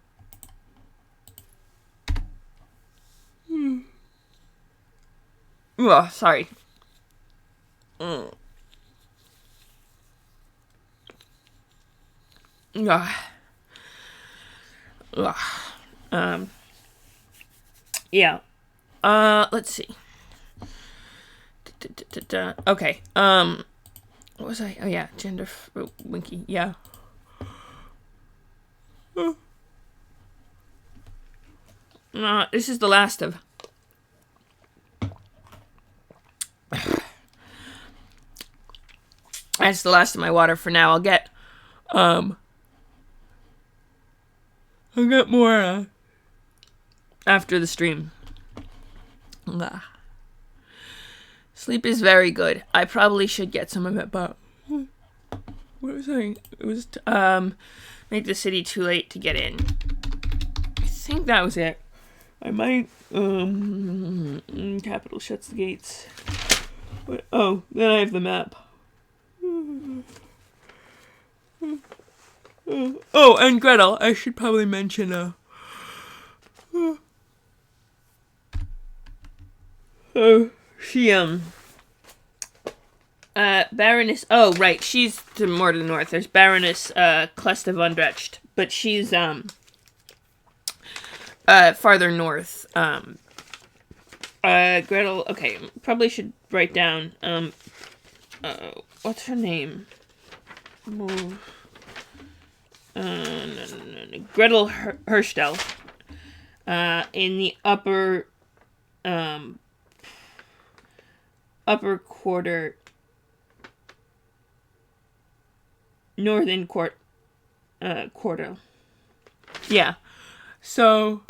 Oh, sorry. Yeah. Let's see. Okay. What was I? Oh yeah, gender winky. Yeah. This is the last of. That's the last of my water for now. I'll get more after the stream. Sleep is very good. I probably should get some of it, but what was I? It was make the city too late to get in. I think that was it. I might Capital shuts the gates. But, oh, then I have the map. Oh, and Gretel. I should probably mention she Baroness. Oh, right. She's more to the north. There's Baroness Klesta von Brecht, but she's farther north. Gretel. Okay, probably should write down. What's her name? No. Gretel Herstel. In the upper quarter. Northern quarter. Yeah. So,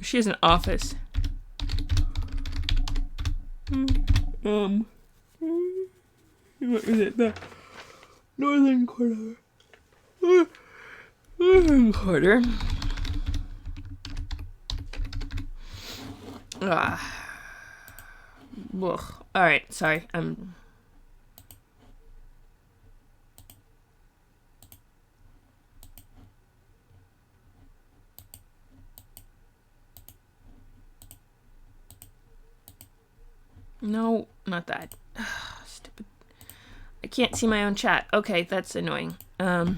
she has an office. What was it? The northern quarter. Northern quarter. Alright, sorry. No, not that. Stupid. I can't see my own chat. Okay, that's annoying. Alright,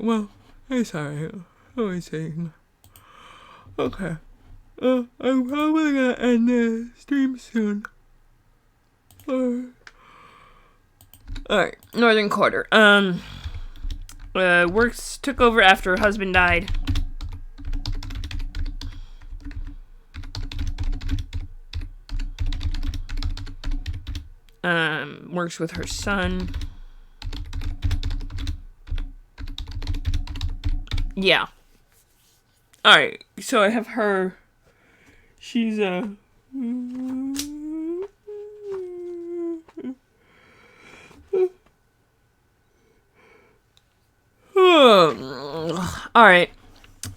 well, it's alright. Always saying. Okay. I'm probably gonna end the stream soon. Alright, Northern Quarter. Works took over after her husband died. Works with her son. Yeah. Alright, so I have her. She's alright.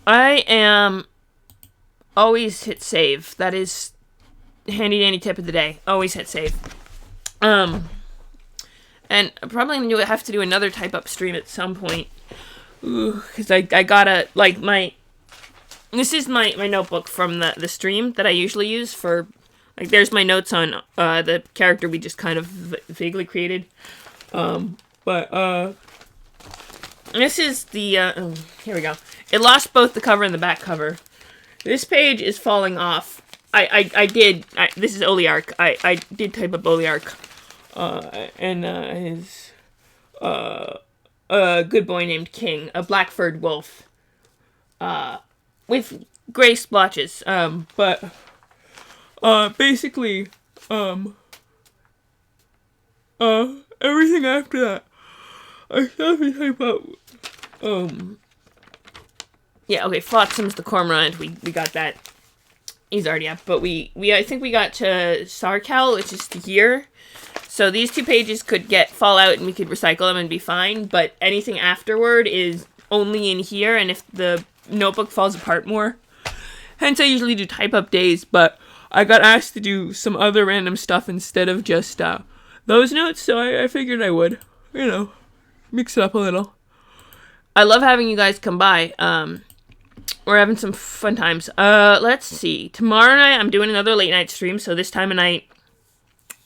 I am always hit save. That is handy dandy tip of the day. Always hit save. And I'm probably gonna have to do another type up stream at some point. Because I gotta, like, this is my notebook from the stream that I usually use for, like, there's my notes on, the character we just kind of vaguely created. This is the, here we go. It lost both the cover and the back cover. This page is falling off. This is Oliarch. I did type up Oliarch. His a good boy named King, a black-furred wolf, with gray splotches, basically, everything after that, I have to type out, yeah, okay, Flotsam's the Cormorant, we got that, he's already up, but I think we got to Sarkal, which is here. So these two pages could fall out and we could recycle them and be fine, but anything afterward is only in here, and if the notebook falls apart more. Hence I usually do type up days, but I got asked to do some other random stuff instead of just those notes, so I figured I would, mix it up a little. I love having you guys come by. We're having some fun times. Let's see. Tomorrow night I'm doing another late night stream, so this time of night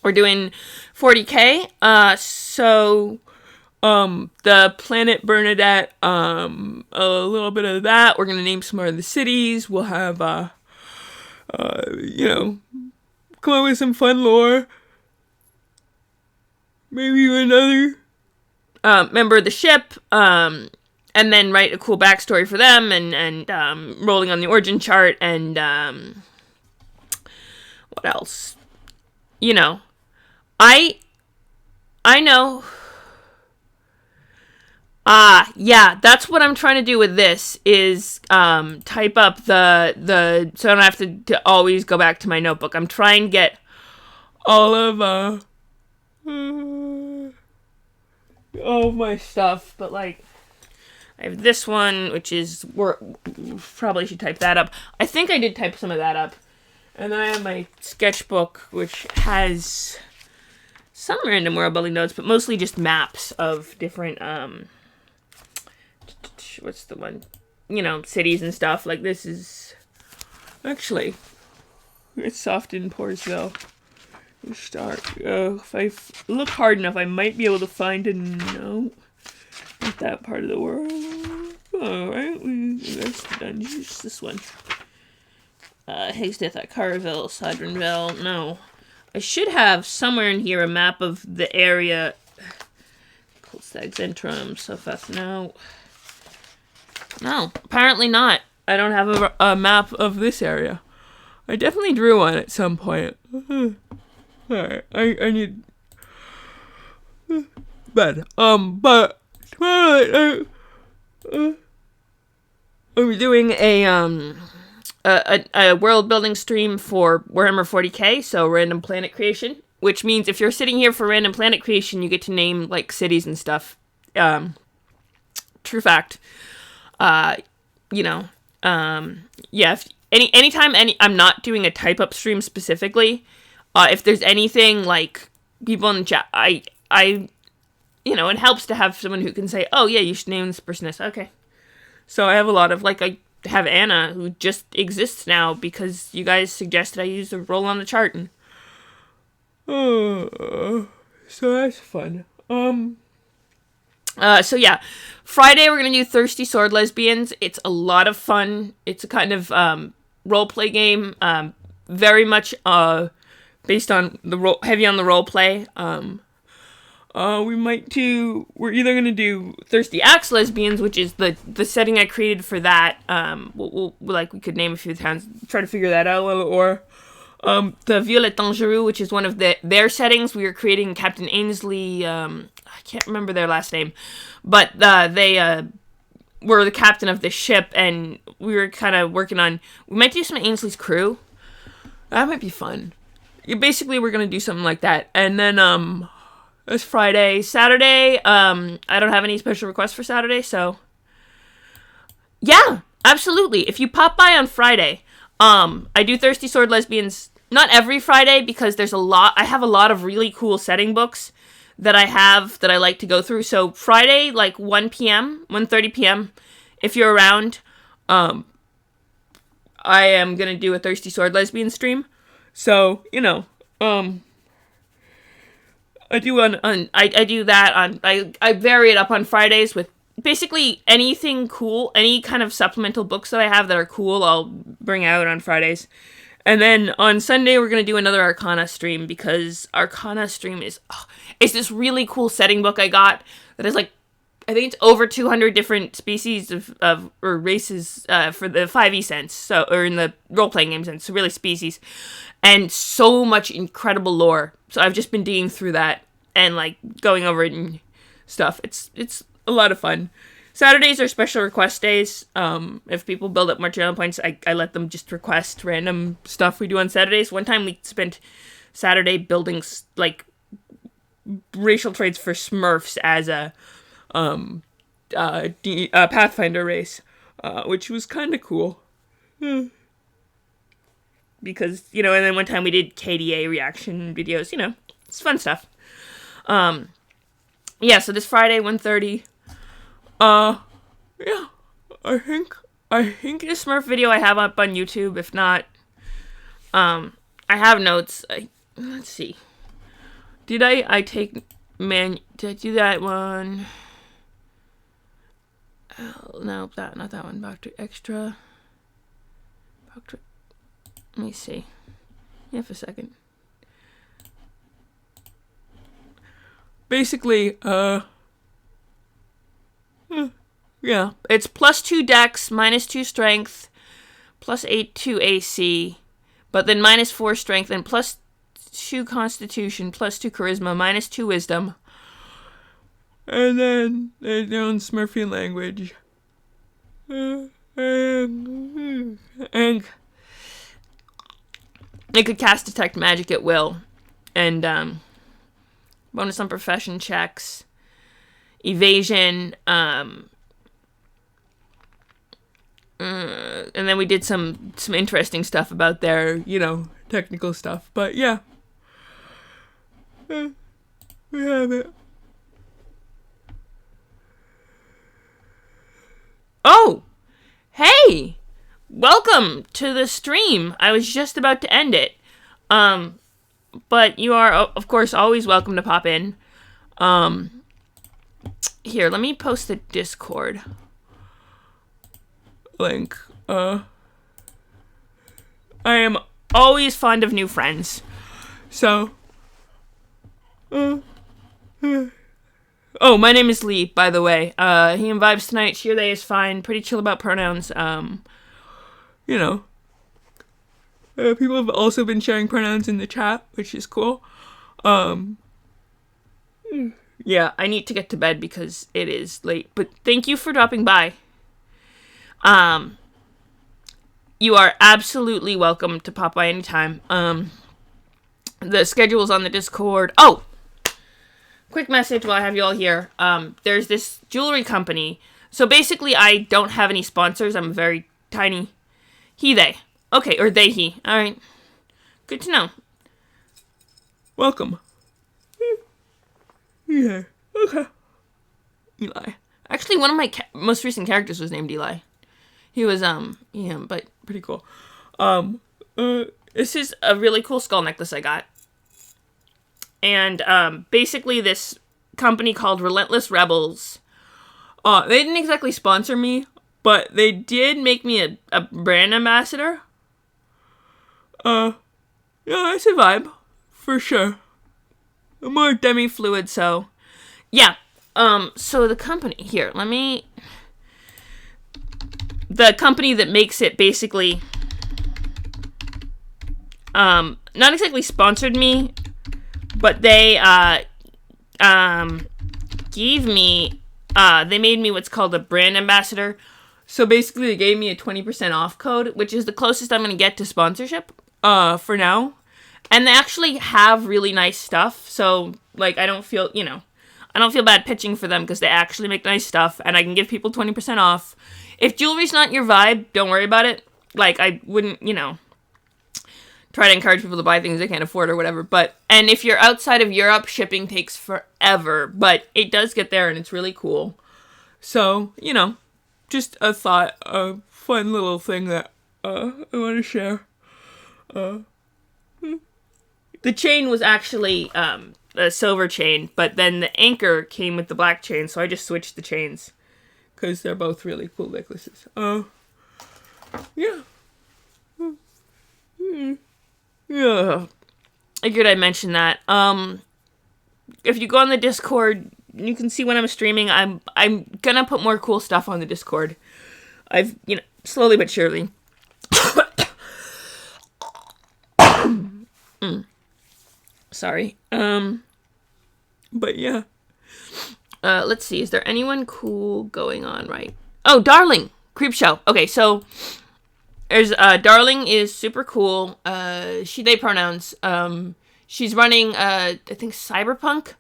we're doing 40K, the Planet Bernadette, a little bit of that. We're gonna name some more of the cities. We'll have, come up with some fun lore. Maybe another, member of the ship, and then write a cool backstory for them, and rolling on the origin chart, and what else? You know, I know. Yeah, that's what I'm trying to do with this, is type up the so I don't have to always go back to my notebook. I'm trying to get all of all of my stuff, but like I have this one, which is probably should type that up. I think I did type some of that up. And then I have my sketchbook, which has some random world building notes, but mostly just maps of different what's the one? You know, cities and stuff. Like this is actually it's soft in Poresville. Start. If I look hard enough, I might be able to find a note at that part of the world. Alright, that's the dungeons. This one. Hasteth at Carville, Sodrenville. No. I should have somewhere in here a map of the area. Colstag Zentrum, so fast. No. No, apparently not. I don't have a map of this area. I definitely drew one at some point. Alright, I need... But I'm doing a world building stream for Warhammer 40k, so random planet creation, which means if you're sitting here for random planet creation, you get to name like cities and stuff. True fact. You know, yeah. Anytime I'm not doing a type up stream specifically. If there's anything like people in the chat, I, you know, it helps to have someone who can say, oh yeah, you should name this person this. Okay. So I have a lot of, like, I have Anna, who just exists now because you guys suggested I use a roll on the chart. And, so that's fun. So yeah, Friday we're gonna do Thirsty Sword Lesbians. It's a lot of fun. It's a kind of, role play game, very much, based on heavy on the role play. We're either gonna do Thirsty Axe Lesbians, which is the setting I created for that. We could name a few towns, try to figure that out, or the Violet Dangereux, which is one of their settings. We were creating Captain Ainsley. I can't remember their last name, but they were the captain of the ship, and we were kind of working on. We might do some of Ainsley's crew. That might be fun. Basically, we're gonna do something like that, and then it's Friday. Saturday, I don't have any special requests for Saturday, so yeah, absolutely. If you pop by on Friday, I do Thirsty Sword Lesbians. Not every Friday, because I have a lot of really cool setting books that I like to go through. So Friday, like 1 p.m., 1:30 p.m., if you're around, I am gonna do a Thirsty Sword Lesbian stream. So, you know, I do that on, I vary it up on Fridays with basically anything cool, any kind of supplemental books that I have that are cool, I'll bring out on Fridays. And then on Sunday, we're going to do another Arcana stream, because Arcana stream is, it's this really cool setting book I got that is like, I think it's over 200 different species or races, for the 5e sense, so, or in the role-playing game sense, so really species, and so much incredible lore. So I've just been digging through that, and like, going over it and stuff. It's a lot of fun. Saturdays are special request days. If people build up more channel points, I let them just request random stuff we do on Saturdays. One time we spent Saturday building, like, racial traits for Smurfs as a Pathfinder race, which was kind of cool. Because, you know, and then one time we did KDA reaction videos, you know, it's fun stuff. Yeah, so this Friday, 1:30. Yeah, I think the Smurf video I have up on YouTube. If not, I have notes. Let's see. Did I do that one? Oh, no, not that one. Back to extra. Let me see. Yeah, for a second. Basically, Yeah, it's +2 dex, -2 strength, +8 AC, but then -4 strength and +2 constitution, +2 charisma, -2 wisdom. And then their own Smurfian language. And they could cast detect magic at will. And bonus on profession checks. Evasion. And then we did some interesting stuff about their, technical stuff. But yeah. We have it. Oh! Hey! Welcome to the stream. I was just about to end it. But you are, of course, always welcome to pop in. Here, let me post the Discord link. I am always fond of new friends. So, oh, my name is Lee, by the way. He and Vibes tonight. Sheer they is fine. Pretty chill about pronouns. People have also been sharing pronouns in the chat, which is cool. Yeah, I need to get to bed because it is late. But thank you for dropping by. You are absolutely welcome to pop by anytime. The schedule's on the Discord. Oh! Quick message while I have you all here. There's this jewelry company. So basically, I don't have any sponsors. I'm very tiny. He, they. Okay, or they, he. Alright. Good to know. Welcome. Yeah. Okay. Eli. Actually, one of my most recent characters was named Eli. He was, but pretty cool. This is a really cool skull necklace I got. And, basically this company called Relentless Rebels, they didn't exactly sponsor me, but they did make me a brand ambassador. Yeah, it's a vibe, for sure. I'm more demi-fluid, so, yeah. So the company, here, the company that makes it basically, not exactly sponsored me, but they, gave me, they made me what's called a brand ambassador. So basically they gave me a 20% off code, which is the closest I'm going to get to sponsorship, for now. And they actually have really nice stuff. So, like, I don't feel bad pitching for them because they actually make nice stuff and I can give people 20% off. If jewelry's not your vibe, don't worry about it. Like, I wouldn't, try to encourage people to buy things they can't afford or whatever. And if you're outside of Europe, shipping takes forever. But it does get there and it's really cool. So, just a thought, a fun little thing that I want to share. The chain was actually a silver chain, but then the anchor came with the black chain, so I just switched the chains. Because they're both really cool necklaces. Yeah. Yeah. I figured I'd mention that. If you go on the Discord, you can see when I'm streaming. I'm gonna put more cool stuff on the Discord. I've, slowly but surely. Sorry. But yeah. Let's see. Is there anyone cool going on right? Oh, Darling! Creepshow. Okay, so there's Darling is super cool. She, they pronouns. She's running I think Cyberpunk.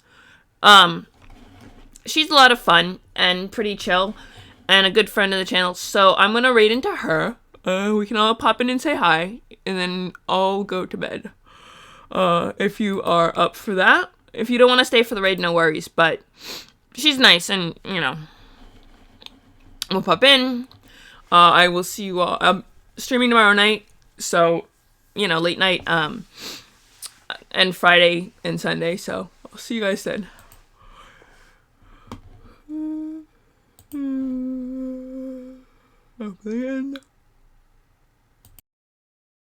She's a lot of fun and pretty chill and a good friend of the channel. So I'm gonna raid into her. We can all pop in and say hi and then I'll go to bed. If you are up for that. If you don't want to stay for the raid, no worries, but she's nice and, we'll pop in. I will see you all. I'm streaming tomorrow night, so, late night, and Friday and Sunday, so I'll see you guys then. Up the end.